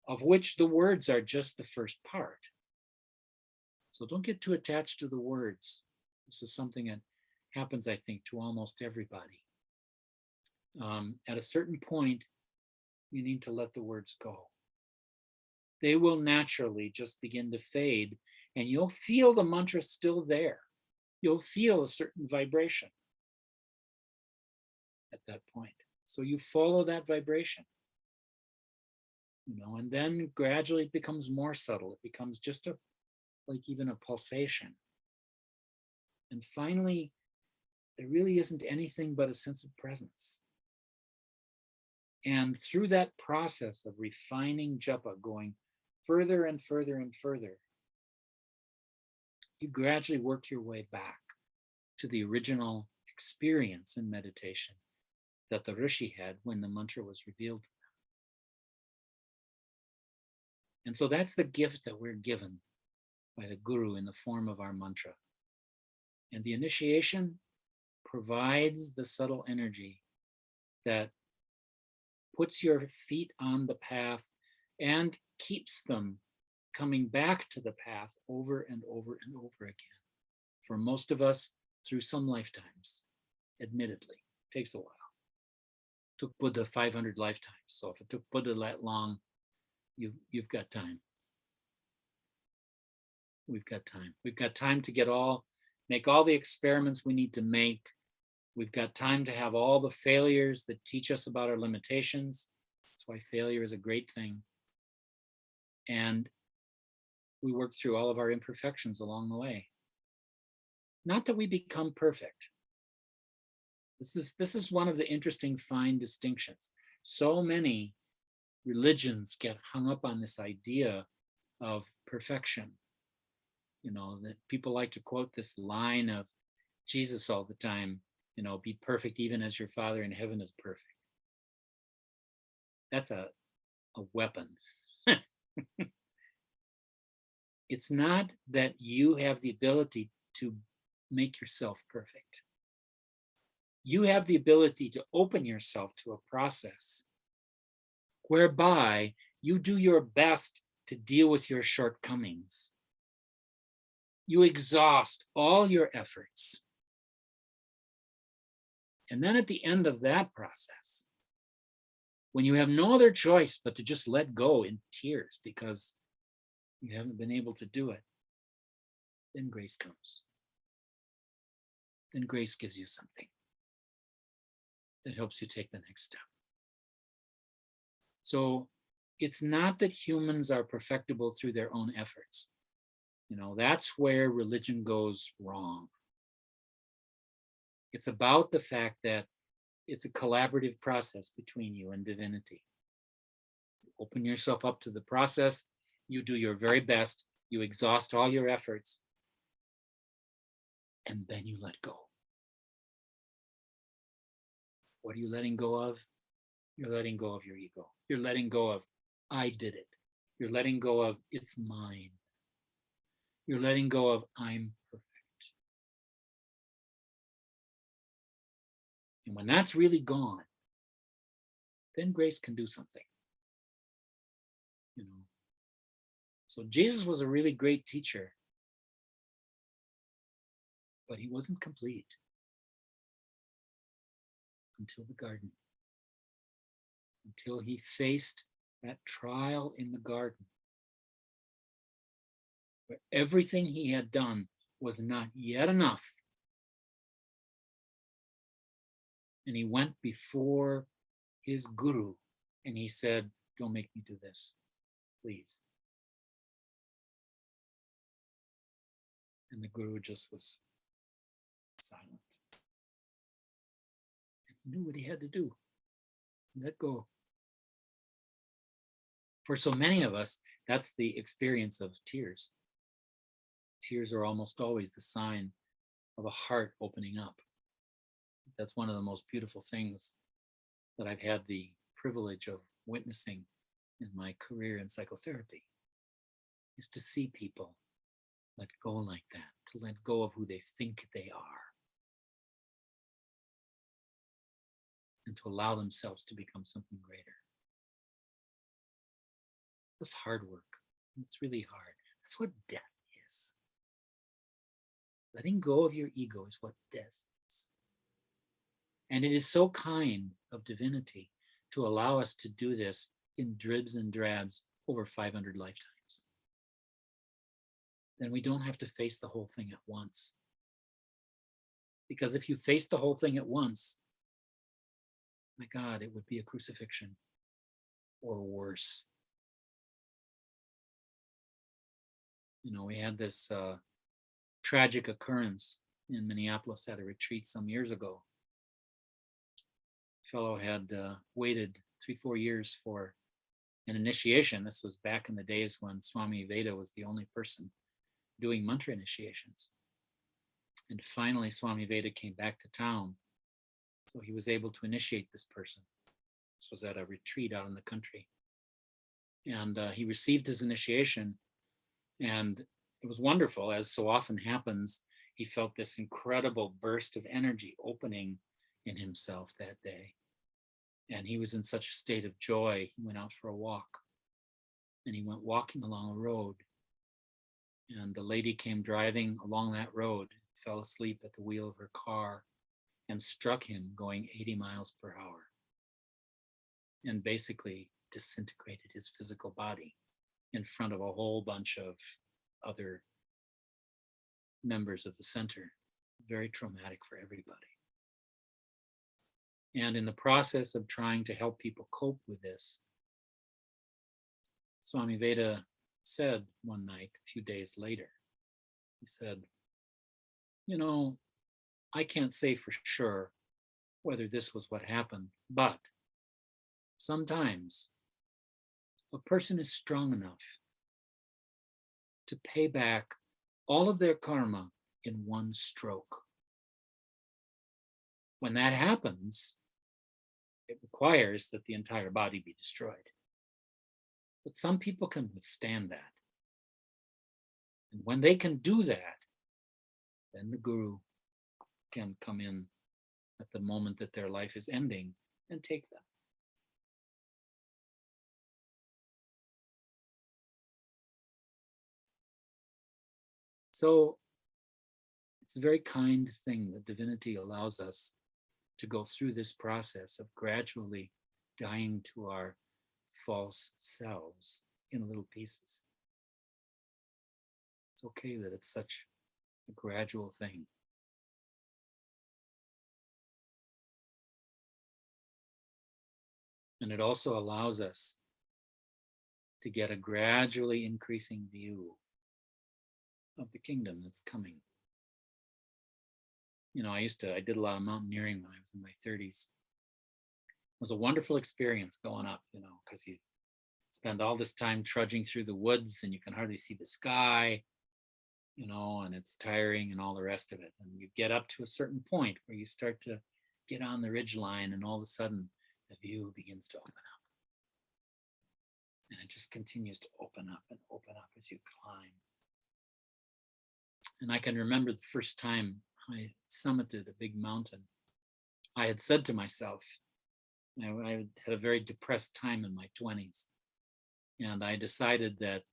of which the words are just the first part. So don't get too attached to the words. This is something that happens, I think, to almost everybody. At a certain point, you need to let the words go. They will naturally just begin to fade, and you'll feel the mantra still there. You'll feel a certain vibration at that point. So you follow that vibration, and then gradually it becomes more subtle. It becomes just like even a pulsation. And finally, there really isn't anything but a sense of presence. And through that process of refining japa, going further and further and further, you gradually work your way back to the original experience in meditation that the rishi had when the mantra was revealed to them. And so that's the gift that we're given by the guru in the form of our mantra. And the initiation provides the subtle energy that puts your feet on the path and keeps them coming back to the path over and over and over again. For most of us, through some lifetimes, admittedly, it takes a while. It took Buddha 500 lifetimes. So if it took Buddha that long, you've got time. We've got time. We've got time to make all the experiments we need to make. We've got time to have all the failures that teach us about our limitations. That's why failure is a great thing. And we work through all of our imperfections along the way. Not that we become perfect. This is one of the interesting fine distinctions. So many religions get hung up on this idea of perfection. That people like to quote this line of Jesus all the time, be perfect even as your Father in heaven is perfect. That's a weapon. It's not that you have the ability to make yourself perfect. You have the ability to open yourself to a process whereby you do your best to deal with your shortcomings. You exhaust all your efforts. And then at the end of that process, when you have no other choice but to just let go in tears because you haven't been able to do it, then grace comes. Then grace gives you something that helps you take the next step. So it's not that humans are perfectible through their own efforts. That's where religion goes wrong. It's about the fact that it's a collaborative process between you and divinity. You open yourself up to the process, you do your very best, you exhaust all your efforts, and then you let go. What are you letting go of? You're letting go of your ego. You're letting go of, I did it. You're letting go of, it's mine. You're letting go of, I'm perfect. And when that's really gone, then grace can do something. So Jesus was a really great teacher, but he wasn't complete until the garden, until he faced that trial in the garden, where everything he had done was not yet enough. And he went before his guru and he said, don't make me do this, please. And the guru just was silent. And he knew what he had to do. Let go. For so many of us, that's the experience of tears. Tears are almost always the sign of a heart opening up. That's one of the most beautiful things that I've had the privilege of witnessing in my career in psychotherapy, is to see people let go like that, to let go of who they think they are, and to allow themselves to become something greater. That's hard work. It's really hard. That's what death is. Letting go of your ego is what death is. And it is so kind of divinity to allow us to do this in dribs and drabs over 500 lifetimes. Then we don't have to face the whole thing at once. Because if you face the whole thing at once, my God, it would be a crucifixion or worse. We had this tragic occurrence in Minneapolis at a retreat some years ago. A fellow had waited 3-4 years for an initiation. This was back in the days when Swami Veda was the only person doing mantra initiations. And finally, Swami Veda came back to town. So he was able to initiate this person. This was at a retreat out in the country. And he received his initiation. And it was wonderful. As so often happens, he felt this incredible burst of energy opening in himself that day. And he was in such a state of joy, he went out for a walk. And he went walking along a road. And the lady came driving along that road, fell asleep at the wheel of her car, and struck him going 80 miles per hour. And basically disintegrated his physical body in front of a whole bunch of other members of the center. Very traumatic for everybody. And in the process of trying to help people cope with this, Swami Veda said one night, a few days later, he said, you know, I can't say for sure whether this was what happened, but sometimes a person is strong enough to pay back all of their karma in one stroke. When that happens, it requires that the entire body be destroyed. But some people can withstand that. And when they can do that, then the guru can come in at the moment that their life is ending and take them. So it's a very kind thing that divinity allows us to go through this process of gradually dying to our false selves in little pieces. It's okay that it's such a gradual thing. And it also allows us to get a gradually increasing view of the kingdom that's coming. You know, I did a lot of mountaineering when I was in my 30s. It was a wonderful experience going up, you know, because you spend all this time trudging through the woods and you can hardly see the sky, you know, and it's tiring and all the rest of it. And you get up to a certain point where you start to get on the ridge line, and all of a sudden the view begins to open up. And it just continues to open up and open up as you climb. And I can remember the first time I summited a big mountain, I had said to myself, I had a very depressed time in my 20s. And I decided that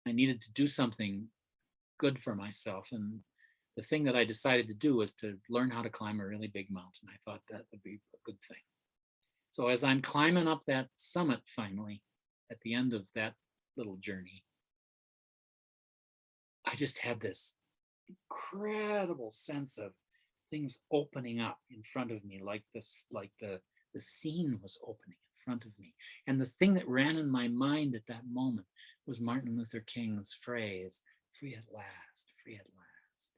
I needed to do something good for myself. And the thing that I decided to do was to learn how to climb a really big mountain. I thought that would be a good thing. So as I'm climbing up that summit finally, at the end of that little journey, I just had this incredible sense of things opening up in front of me, like this, like the scene was opening in front of me. And the thing that ran in my mind at that moment was Martin Luther King's phrase, "Free at last, free at last.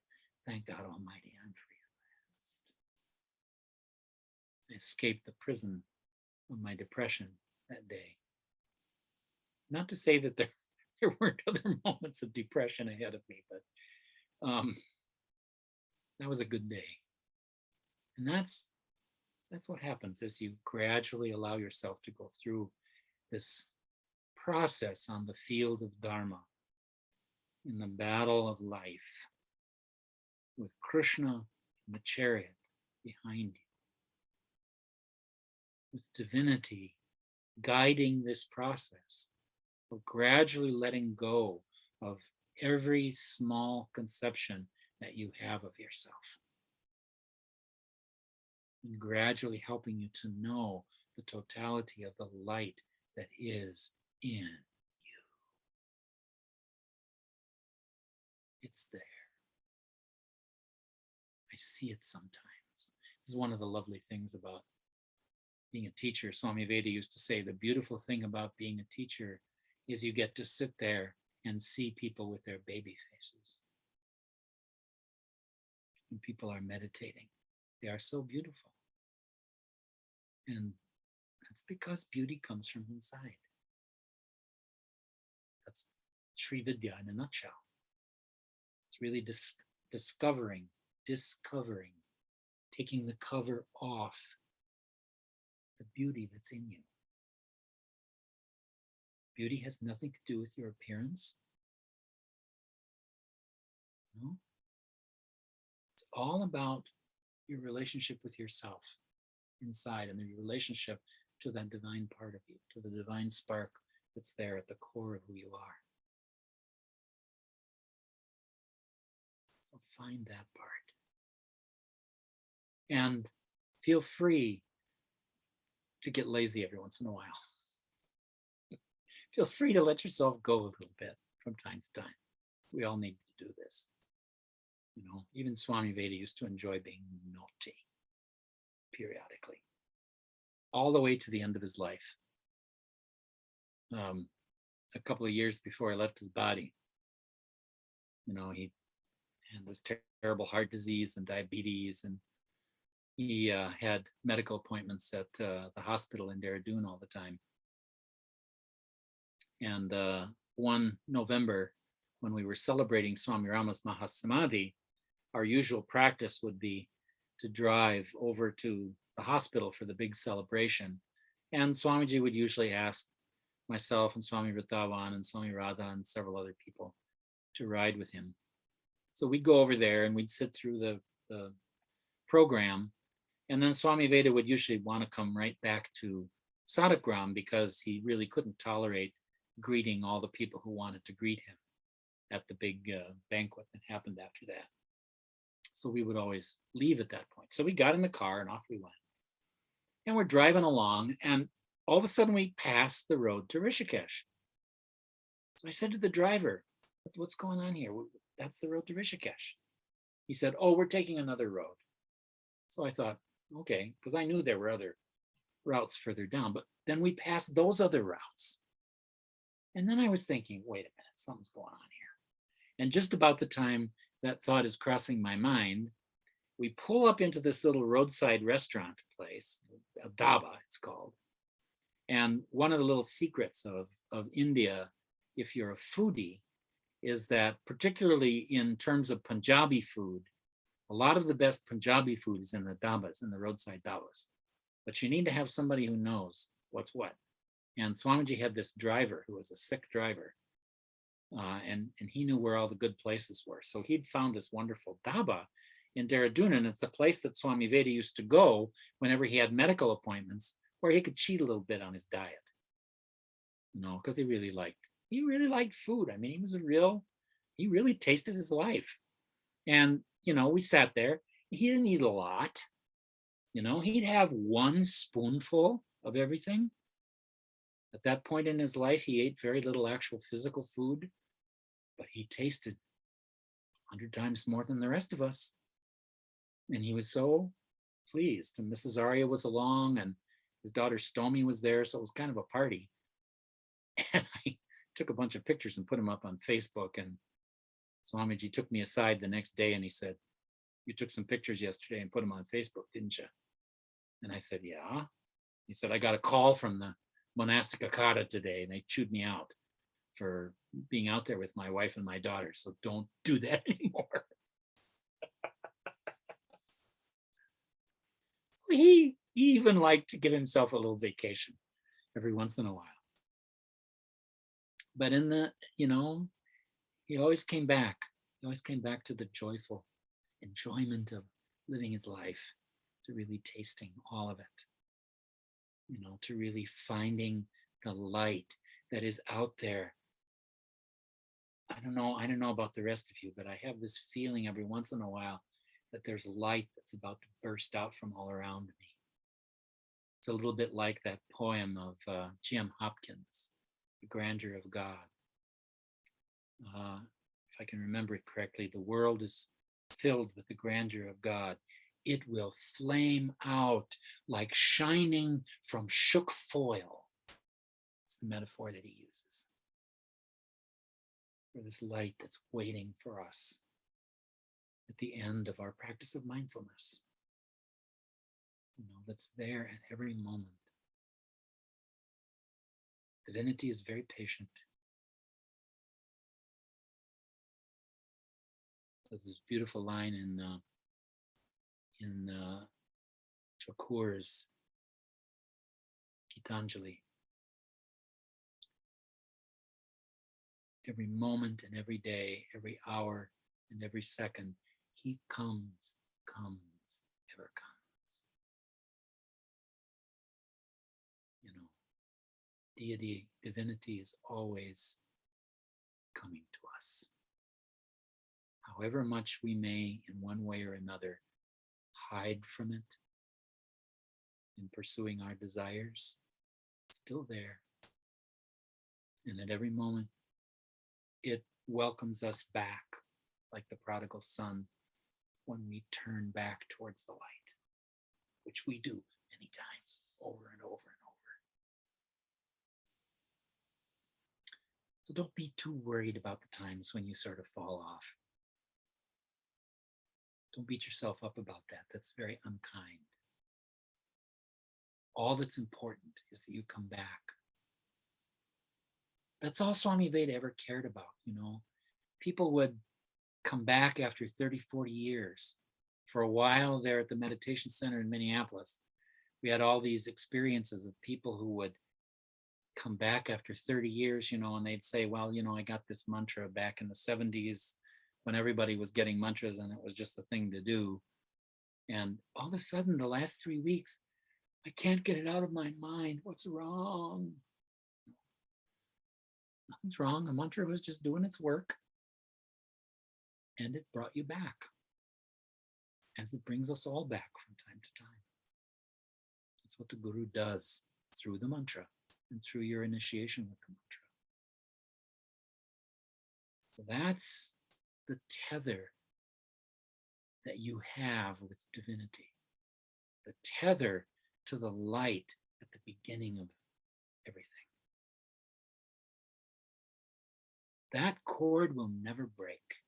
Thank God Almighty, I'm free at last." I escaped the prison of my depression that day. Not to say that there weren't other moments of depression ahead of me, but that was a good day. And that's what happens as you gradually allow yourself to go through this process on the field of Dharma, in the battle of life, with Krishna in the chariot behind you, with divinity guiding this process of gradually letting go of every small conception that you have of yourself, and gradually helping you to know the totality of the light that is in you. It's there. I see it sometimes. This is one of the lovely things about being a teacher. Swami Veda used to say the beautiful thing about being a teacher is you get to sit there and see people with their baby faces. When people are meditating, they are so beautiful. And that's because beauty comes from inside. That's Sri Vidya in a nutshell. It's really discovering, taking the cover off the beauty that's in you. Beauty has nothing to do with your appearance. No. It's all about your relationship with yourself inside and the relationship to that divine part of you, to the divine spark that's there at the core of who you are. So find that part. And feel free to get lazy every once in a while. Feel free to let yourself go a little bit from time to time. We all need to do this. You know, even Swami Veda used to enjoy being naughty periodically, all the way to the end of his life. A couple of years before he left his body, you know, he had this terrible heart disease and diabetes, and he had medical appointments at the hospital in Dehradun all the time. And one November, when we were celebrating Swami Rama's Mahasamadhi, our usual practice would be to drive over to the hospital for the big celebration. And Swamiji would usually ask myself and Swami Vrindavan and Swami Radha and several other people to ride with him. So we'd go over there and we'd sit through the program. And then Swami Veda would usually want to come right back to Sadhakram because he really couldn't tolerate greeting all the people who wanted to greet him at the big banquet that happened after that. So we would always leave at that point. So we got in the car and off we went. And we're driving along, and all of a sudden we passed the road to Rishikesh. So I said to the driver, "What's going on here? That's the road to Rishikesh." He said, "Oh, we're taking another road." So I thought, okay, because I knew there were other routes further down, but then we passed those other routes. And then I was thinking, wait a minute, something's going on here. And just about the time that thought is crossing my mind, we pull up into this little roadside restaurant place, a dhaba it's called. And one of the little secrets of India, if you're a foodie, is that particularly in terms of Punjabi food, a lot of the best Punjabi food is in the dhabas, in the roadside dhabas. But you need to have somebody who knows what's what. And Swamiji had this driver who was a Sikh driver. And he knew where all the good places were. So he'd found this wonderful dhaba in Dehradun, and it's the place that Swami Veda used to go whenever he had medical appointments, where he could cheat a little bit on his diet. You know, because he really liked food. I mean, he really tasted his life. And, you know, we sat there. He didn't eat a lot. You know, he'd have one spoonful of everything. At that point in his life, he ate very little actual physical food, but he tasted 100 times more than the rest of us. And he was so pleased. And Mrs. Arya was along, and his daughter Stomy was there, so it was kind of a party. And I took a bunch of pictures and put them up on Facebook. And Swamiji took me aside the next day and he said, "You took some pictures yesterday and put them on Facebook, didn't you?" And I said, "Yeah." He said, "I got a call from the monastic Akada today, and they chewed me out for being out there with my wife and my daughter. So don't do that anymore." He even liked to give himself a little vacation every once in a while. But in the, you know, he always came back. He always came back to the joyful enjoyment of living his life, to really tasting all of it. You know, to really finding the light that is out there. I don't know about the rest of you, but I have this feeling every once in a while that there's light that's about to burst out from all around me. It's a little bit like that poem of G.M. Hopkins, The Grandeur of God. If I can remember it correctly, the world is filled with the grandeur of God. It will flame out like shining from shook foil. It's the metaphor that he uses for this light that's waiting for us at the end of our practice of mindfulness. You know, that's there at every moment. Divinity is very patient. There's this beautiful line in Thakur's Gitanjali. Every moment and every day, every hour and every second, he comes, ever comes. deity, divinity is always coming to us. However much we may, in one way or another, hide from it in pursuing our desires, it's still there. And at every moment, it welcomes us back like the prodigal son when we turn back towards the light, which we do many times, over and over and over. So don't be too worried about the times when you sort of fall off. Don't beat yourself up about that. That's very unkind. All that's important is that you come back. That's all Swami Veda ever cared about, you know. People would come back after 30, 40 years. For a while there at the meditation center in Minneapolis, we had all these experiences of people who would come back after 30 years, you know, and they'd say, well, you know, I got this mantra back in the 70s when everybody was getting mantras and it was just the thing to do. And all of a sudden, the last 3 weeks, I can't get it out of my mind. What's wrong? Nothing's wrong. The mantra was just doing its work. And it brought you back, as it brings us all back from time to time. That's what the Guru does through the mantra and through your initiation with the mantra. So that's the tether that you have with divinity, the tether to the light at the beginning of everything. That cord will never break.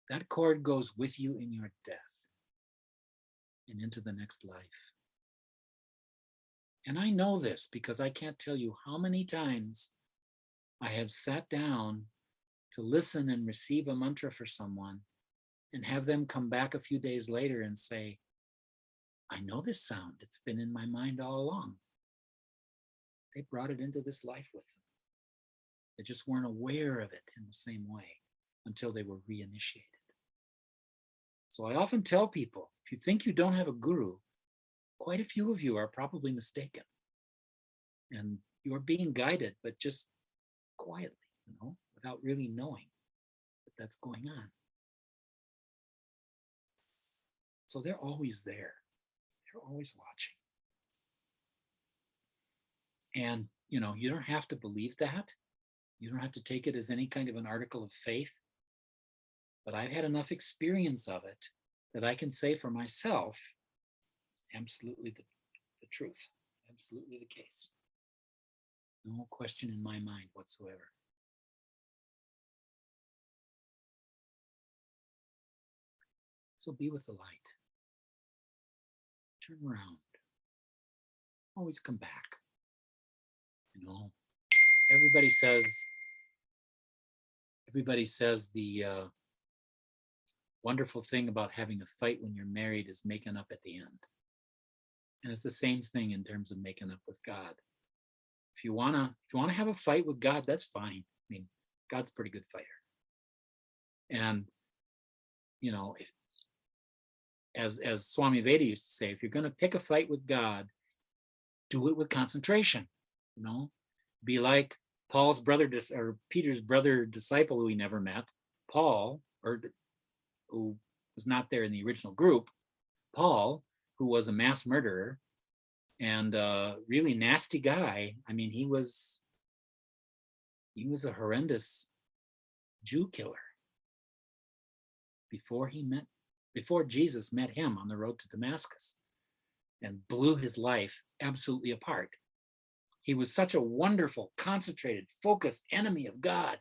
That cord goes with you in your death and into the next life. And I know this because I can't tell you how many times I have sat down to listen and receive a mantra for someone and have them come back a few days later and say, I know this sound. It's been in my mind all along. They brought it into this life with them. They just weren't aware of it in the same way until they were reinitiated. So I often tell people, if you think you don't have a guru, quite a few of you are probably mistaken. And you're being guided, but just quietly, you know, without really knowing that that's going on. So they're always there. They're always watching. And, you know, you don't have to believe that. You don't have to take it as any kind of an article of faith. But I've had enough experience of it that I can say for myself, absolutely the truth, absolutely the case. No question in my mind whatsoever. So be with the light. Turn around. Always come back. You know, everybody says the wonderful thing about having a fight when you're married is making up at the end. And it's the same thing in terms of making up with God. If you wanna have a fight with God, that's fine. I mean, God's a pretty good fighter. And you know, as Swami Veda used to say, if you're going to pick a fight with God, do it with concentration. You know, be like Paul's brother or Peter's brother disciple who he never met, Paul, or who was not there in the original group, Paul, who was a mass murderer and a really nasty guy. I mean, he was a horrendous Jew killer before Jesus met him on the road to Damascus and blew his life absolutely apart. He was such a wonderful, concentrated, focused enemy of God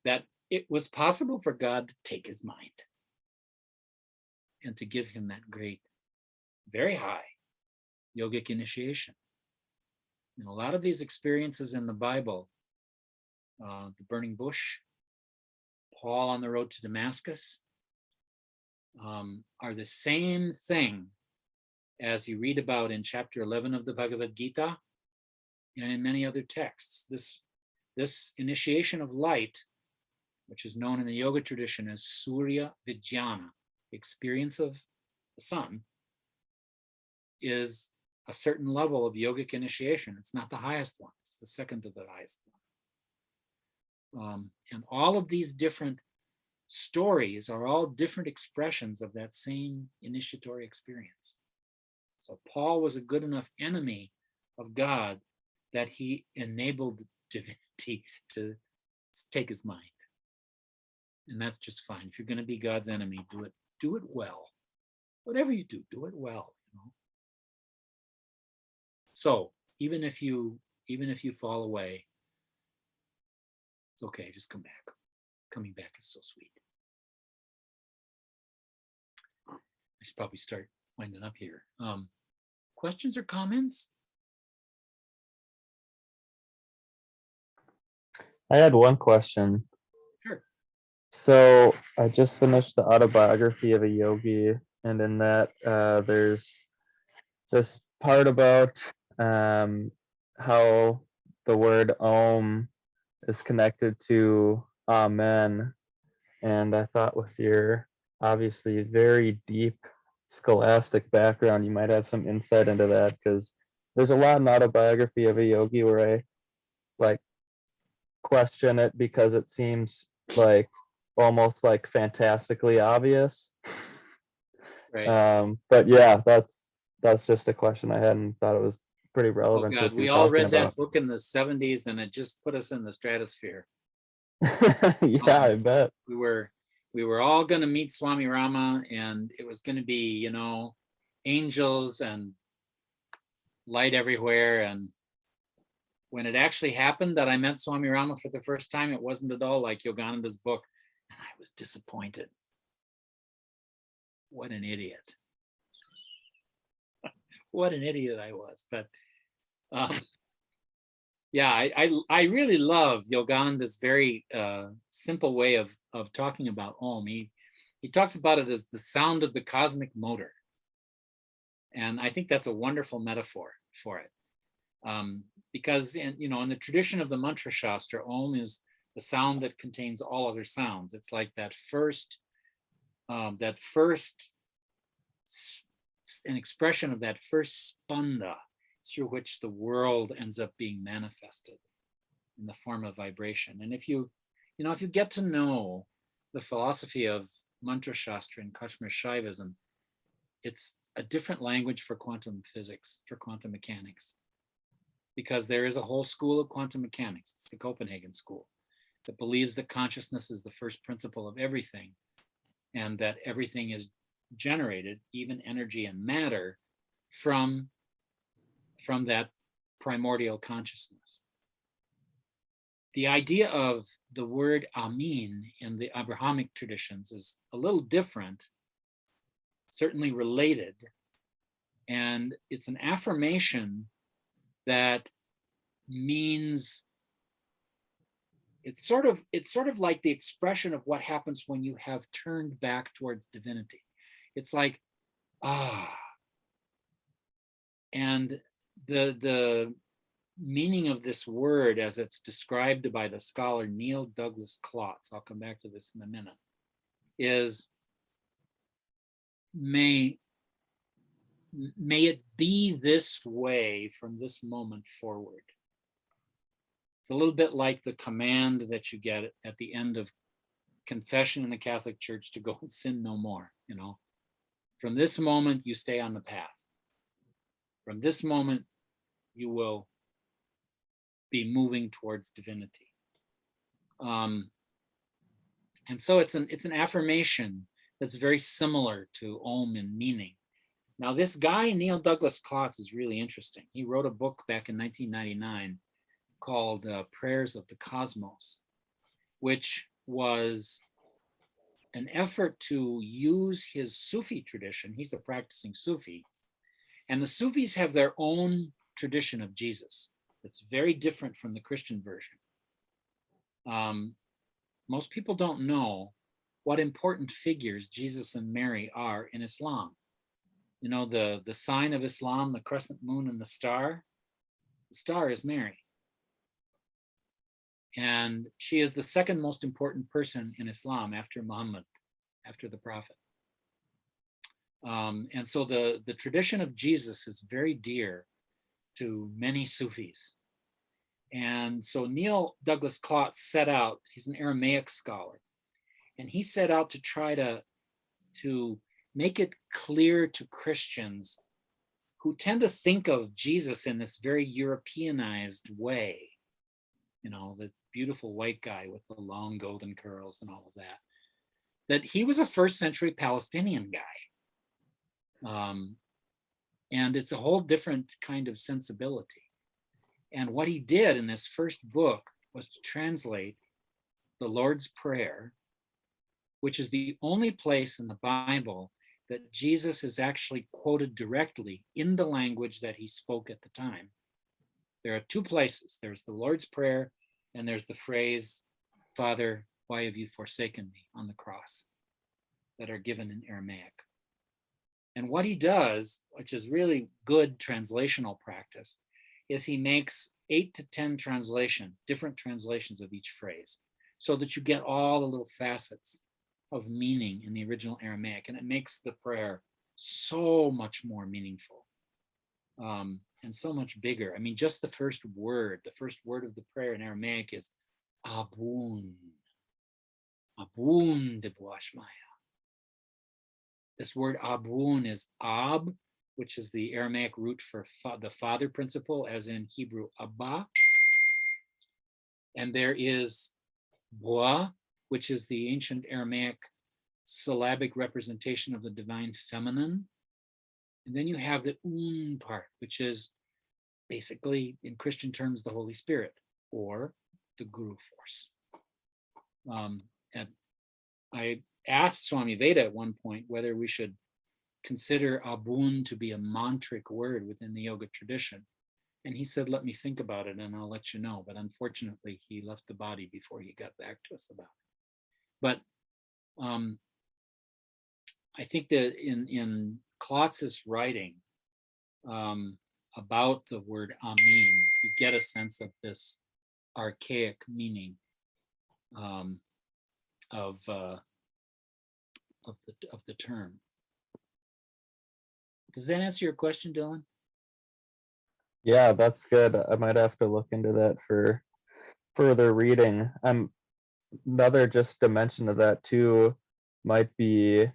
that it was possible for God to take his mind and to give him that great, very high yogic initiation. And a lot of these experiences in the Bible, the burning bush, Paul on the road to Damascus, are the same thing as you read about in chapter 11 of the Bhagavad Gita and in many other texts. This initiation of light, which is known in the yoga tradition as Surya Vijnana, experience of the sun, is a certain level of yogic initiation. It's not the highest one, it's the second to the highest one. And all of these different stories are all different expressions of that same initiatory experience. So Paul was a good enough enemy of God that he enabled divinity to take his mind. And that's just fine. If you're going to be God's enemy, do it well. Whatever you do it well, you know. So even if you fall away, it's okay, just come back. Coming back is so sweet. I should probably start winding up here. Questions or comments? I had one question. Sure. So I just finished the autobiography of a yogi, and in that there's this part about how the word Om is connected to Amen. And I thought with your obviously very deep scholastic background, you might have some insight into that, because there's a lot in autobiography of a yogi where I like question it because it seems like almost like fantastically obvious. Right. But yeah, that's just a question I had and thought it was pretty Oh relevant to God, what we you're all talking read that about. book in the 70s and it just put us in the stratosphere. Yeah, I bet. We were all going to meet Swami Rama, and it was going to be, you know, angels and light everywhere. And when it actually happened that I met Swami Rama for the first time, it wasn't at all like Yogananda's book, and I was disappointed. What an idiot. What an idiot I was. But yeah, I really love Yogananda's very simple way of talking about Om. He talks about it as the sound of the cosmic motor. And I think that's a wonderful metaphor for it. Because in the tradition of the mantra shastra, Om is the sound that contains all other sounds. It's like an expression of that first spanda through which the world ends up being manifested in the form of vibration. And if you get to know the philosophy of mantra shastra and Kashmir Shaivism, it's a different language for quantum physics, for quantum mechanics, because there is a whole school of quantum mechanics. It's the Copenhagen school that believes that consciousness is the first principle of everything, and that everything is generated, even energy and matter, from that primordial consciousness. The idea of the word Amin in the Abrahamic traditions is a little different, certainly related, and it's an affirmation that means it's sort of like the expression of what happens when you have turned back towards divinity. It's like, and the meaning of this word as it's described by the scholar Neil Douglas Klotz, I'll come back to this in a minute, is may it be this way from this moment forward. It's a little bit like the command that you get at the end of confession in the Catholic Church to go and sin no more. From this moment, you stay on the path. From this moment, you will be moving towards divinity. And so it's an affirmation that's very similar to Om in meaning. Now, this guy, Neil Douglas Klotz, is really interesting. He wrote a book back in 1999 called Prayers of the Cosmos, which was an effort to use his Sufi tradition. He's a practicing Sufi. And the Sufis have their own tradition of Jesus that's very different from the Christian version. Most people don't know what important figures Jesus and Mary are in Islam. The sign of Islam, the crescent moon and the star is Mary. And she is the second most important person in Islam after Muhammad, after the Prophet. And so the tradition of Jesus is very dear to many Sufis. And so Neil Douglas Klotz set out, he's an Aramaic scholar, and he set out to try to make it clear to Christians who tend to think of Jesus in this very Europeanized way, you know, the beautiful white guy with the long golden curls and all of that, that he was a first century Palestinian guy. And it's a whole different kind of sensibility. And what he did in this first book was to translate the Lord's Prayer, which is the only place in the Bible that Jesus is actually quoted directly in the language that he spoke at the time. There are two places. There's the Lord's Prayer, and there's the phrase, Father, why have you forsaken me, on the cross, that are given in Aramaic. And what he does, which is really good translational practice, is he makes 8 to 10 translations, different translations of each phrase, so that you get all the little facets of meaning in the original Aramaic. And it makes the prayer so much more meaningful, and so much bigger. I mean, just the first word of the prayer in Aramaic is Abun, Abun de Boashmaya. This word Abun is Ab, which is the Aramaic root for the father principle, as in Hebrew Abba. And there is Boa, which is the ancient Aramaic syllabic representation of the divine feminine. And then you have the part, which is basically, in Christian terms, the Holy Spirit, or the Guru force. And I asked Swami Veda at one point whether we should consider Abun to be a mantric word within the yoga tradition. And he said, let me think about it and I'll let you know. But unfortunately, he left the body before he got back to us about it. But I think that in Klotz's writing about the word Amin, you get a sense of this archaic meaning of the term. Does that answer your question, Dylan? Yeah, that's good. I might have to look into that for further reading. Another just dimension of that too might be,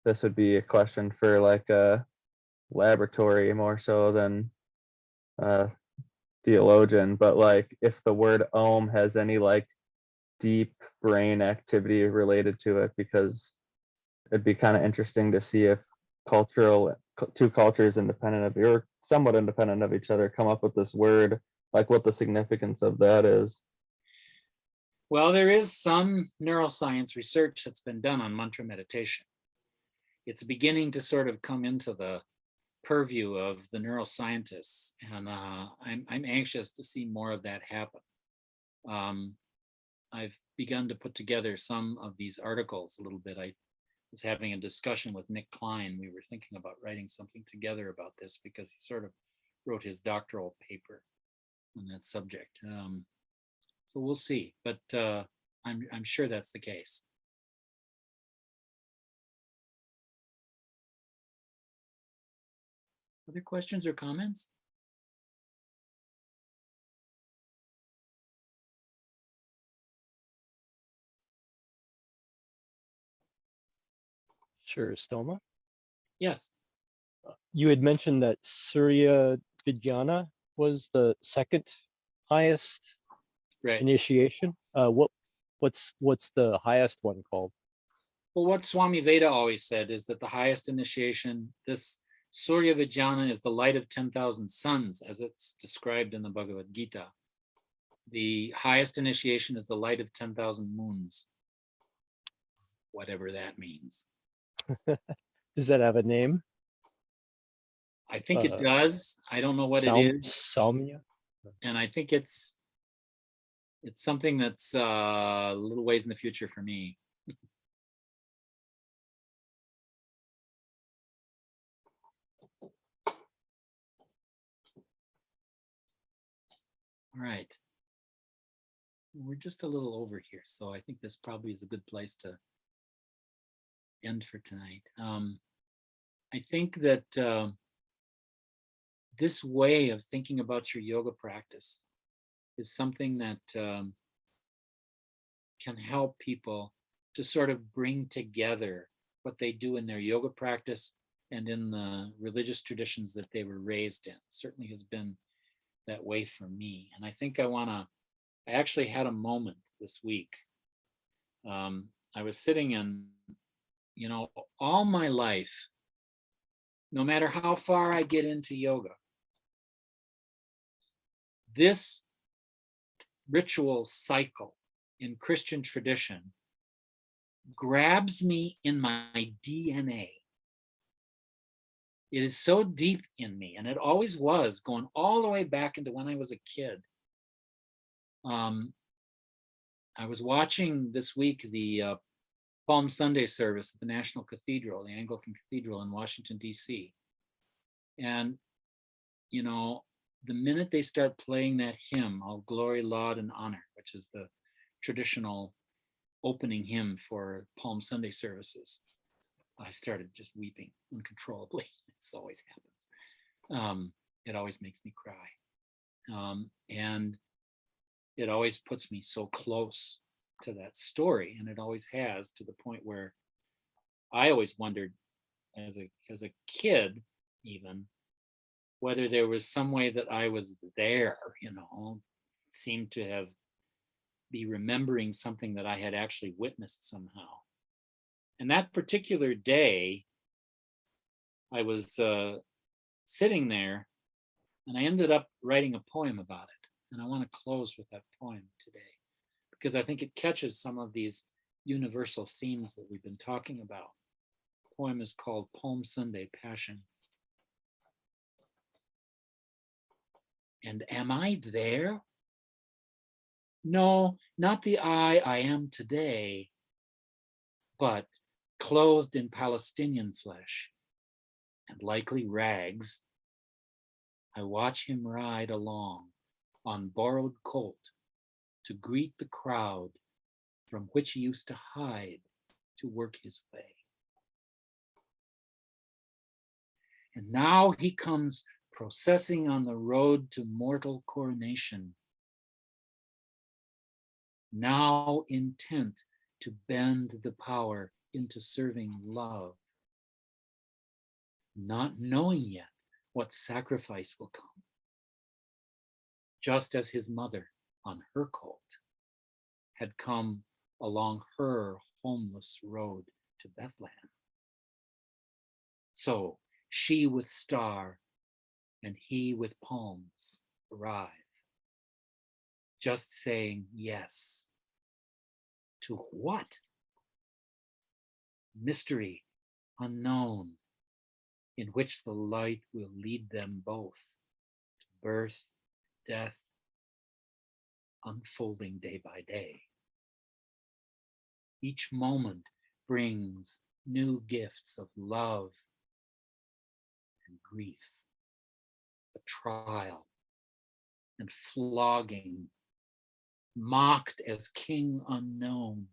this would be a question for like a laboratory more so than theologian, but like if the word Om has any like deep brain activity related to it, because it'd be kind of interesting to see if two cultures independent of, or somewhat independent of each other, come up with this word, like what the significance of that is. Well, there is some neuroscience research that's been done on mantra meditation. It's beginning to sort of come into the purview of the neuroscientists, and I'm anxious to see more of that happen. I've begun to put together some of these articles a little bit. I was having a discussion with Nick Klein. We were thinking about writing something together about this because he sort of wrote his doctoral paper on that subject. So we'll see, but I'm sure that's the case. Other questions or comments? Sure, Stoma. Yes. You had mentioned that Surya Vijnana was the second highest Right. initiation. What's the highest one called? Well, what Swami Veda always said is that the highest initiation, this Surya Vijnana, is the light of 10,000 suns, as it's described in the Bhagavad Gita. The highest initiation is the light of 10,000 moons, whatever that means. Does that have a name? I think it does. I don't know what it is. Saumya? And I think it's something that's a little ways in the future for me. All right. We're just a little over here, so I think this probably is a good place to end for tonight. I think that this way of thinking about your yoga practice is something that can help people to sort of bring together what they do in their yoga practice and in the religious traditions that they were raised in. It certainly has been that way for me. And I think I actually had a moment this week. I was sitting in, all my life, no matter how far I get into yoga, this ritual cycle in Christian tradition grabs me in my DNA. It is so deep in me, and it always was, going all the way back into when I was a kid. I was watching this week the Palm Sunday service at the National Cathedral, the Anglican Cathedral in Washington, D.C. And, the minute they start playing that hymn, All Glory, Laud, and Honor, which is the traditional opening hymn for Palm Sunday services, I started just weeping uncontrollably. It always happens. It always makes me cry. And it always puts me so close to that story. And it always has, to the point where I always wondered as a kid, even, whether there was some way that I was there, seemed to be remembering something that I had actually witnessed somehow. And that particular day, I was sitting there, and I ended up writing a poem about it. And I want to close with that poem today, because I think it catches some of these universal themes that we've been talking about. The poem is called Palm Sunday Passion. And am I there? No, not the I am today, but clothed in Palestinian flesh and likely rags, I watch him ride along on borrowed colt to greet the crowd from which he used to hide to work his way. And now he comes processing on the road to mortal coronation, now intent to bend the power into serving love, not knowing yet what sacrifice will come, just as his mother on her colt had come along her homeless road to Bethlehem. So she with star and he with palms arrive, just saying yes. To what? Mystery unknown, in which the light will lead them both to birth, death, unfolding day by day. Each moment brings new gifts of love and grief, a trial and flogging, mocked as king unknown,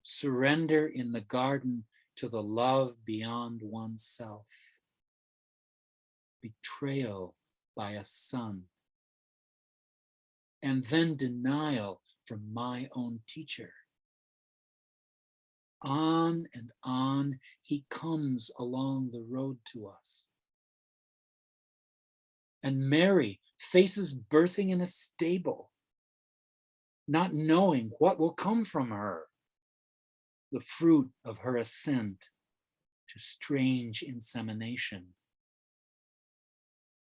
surrender in the garden to the love beyond oneself, betrayal by a son, and then denial from my own teacher. On and on he comes along the road to us. And Mary faces birthing in a stable, not knowing what will come from her, the fruit of her ascent to strange insemination,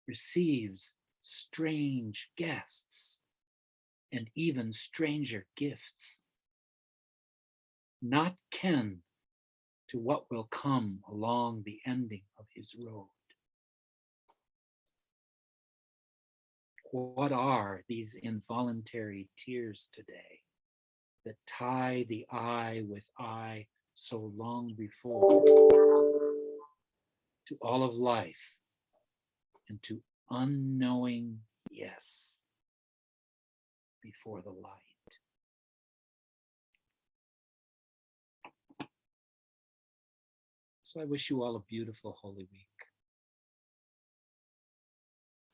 receives strange guests and even stranger gifts, not ken to what will come along the ending of his road. What are these involuntary tears today that tie the I with I so long before to all of life and to unknowing yes before the light? So I wish you all a beautiful Holy Week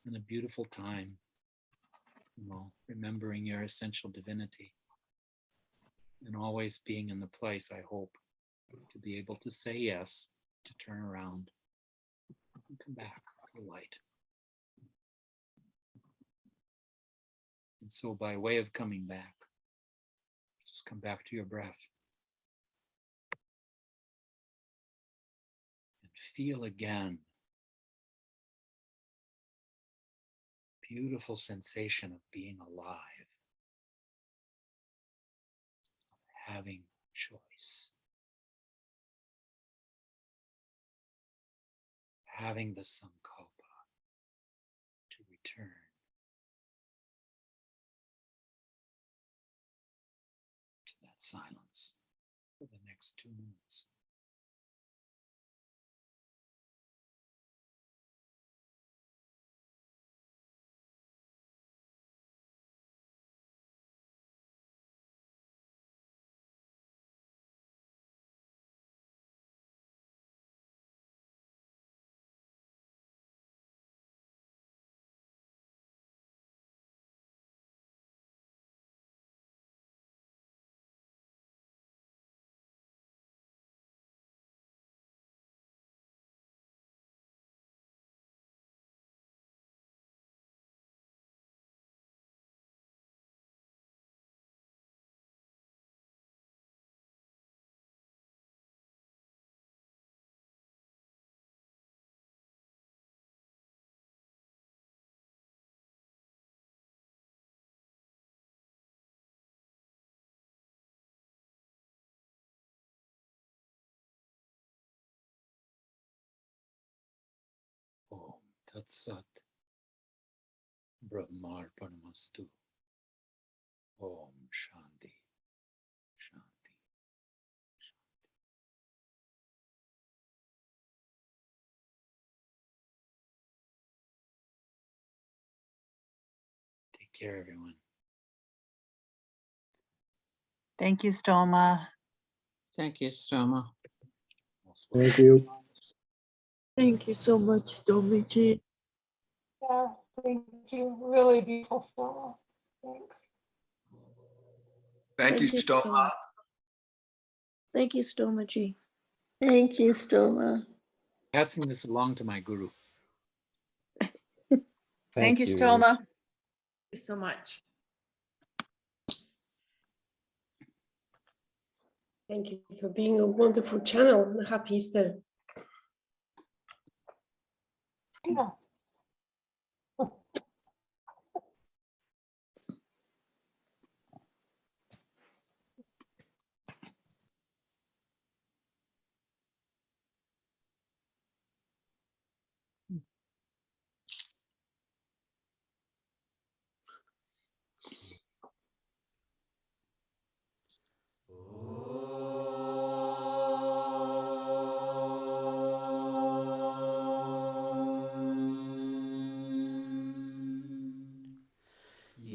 and a beautiful time, remembering your essential divinity and always being in the place, I hope, to be able to say yes, to turn around and come back to light. And so by way of coming back, just come back to your breath and feel again beautiful sensation of being alive, of having choice, having the sankalpa to return to that silence for the next 2 minutes. Om Tat Sat Brahmarpanamastu. Om Shanti Shanti. Take care, everyone. Thank you, Stoma. Thank you, Stoma. Most welcome. Thank you. Thank you so much, Stomiji. Yeah, thank you. Really beautiful stuff. Thanks. Thank you, Stoma. Thank you, Stomaji. Thank you, Stoma. Passing this along to my guru. Thank you, Stoma. Thank you so much. Thank you for being a wonderful channel, and happy Easter. Yeah.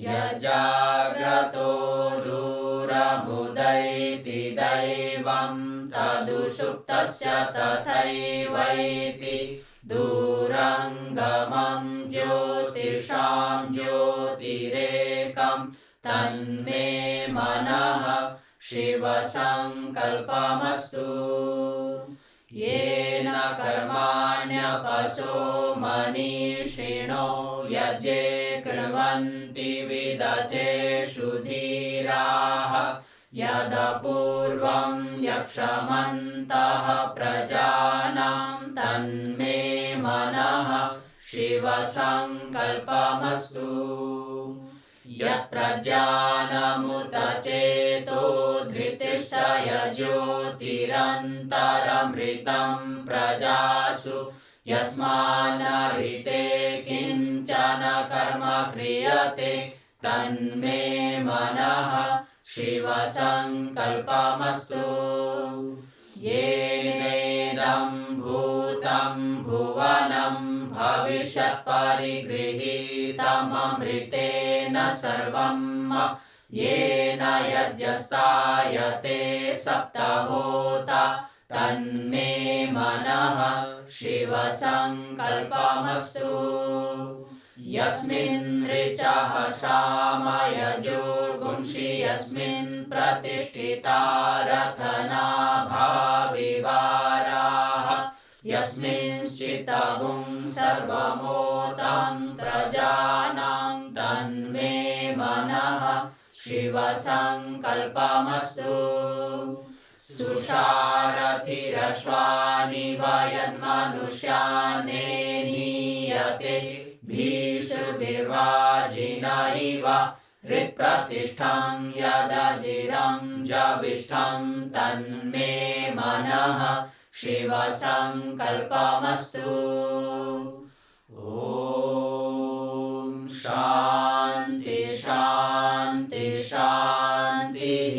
Yajagrato duramudaithi daivam tadusuptasya tathaivaiti durangamam jyotirsham jyotirekam tanme manaha shiva sankalpamastu yena karmanya paso manishino yaje krvanti vidateshu dhiraha yada purvam yakshamantaha prajanam tanme manaha shiva sankalpamastu yat prajanamuta ceto dhritishaya jyotirantaramritam prajasu yasmanarite kinchana karma kriyate tanme manaha shiva sankalpamastu yenedam bhutam bhuvanam bhavishyat parigrihitam amritena sarvam yena yajyastayate saptahota तन्मे मनः शिवसङ्कल्पमस्तु यस्मिन् ऋचः सामयजुर्गुंषि यस्मिन् प्रतिष्ठिता रथनाभाविवाराः यस्मिंश्चित्तगुं सर्वमोतं प्रजानां तन्मे मनः शिवसङ्कल्पमस्तु सुषारथिरश्वानि वयन्मनुष्याने नीयते भीषुभिर्वाजिन इव हृत्प्रतिष्ठं यदजिरं जविष्ठं तन्मे मनः शिवसङ्कल्पमस्तु ॐ शान्ति शान्ति शान्तिः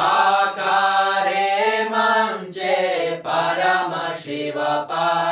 शिवाकारे मञ्चे परमशिवपार्वती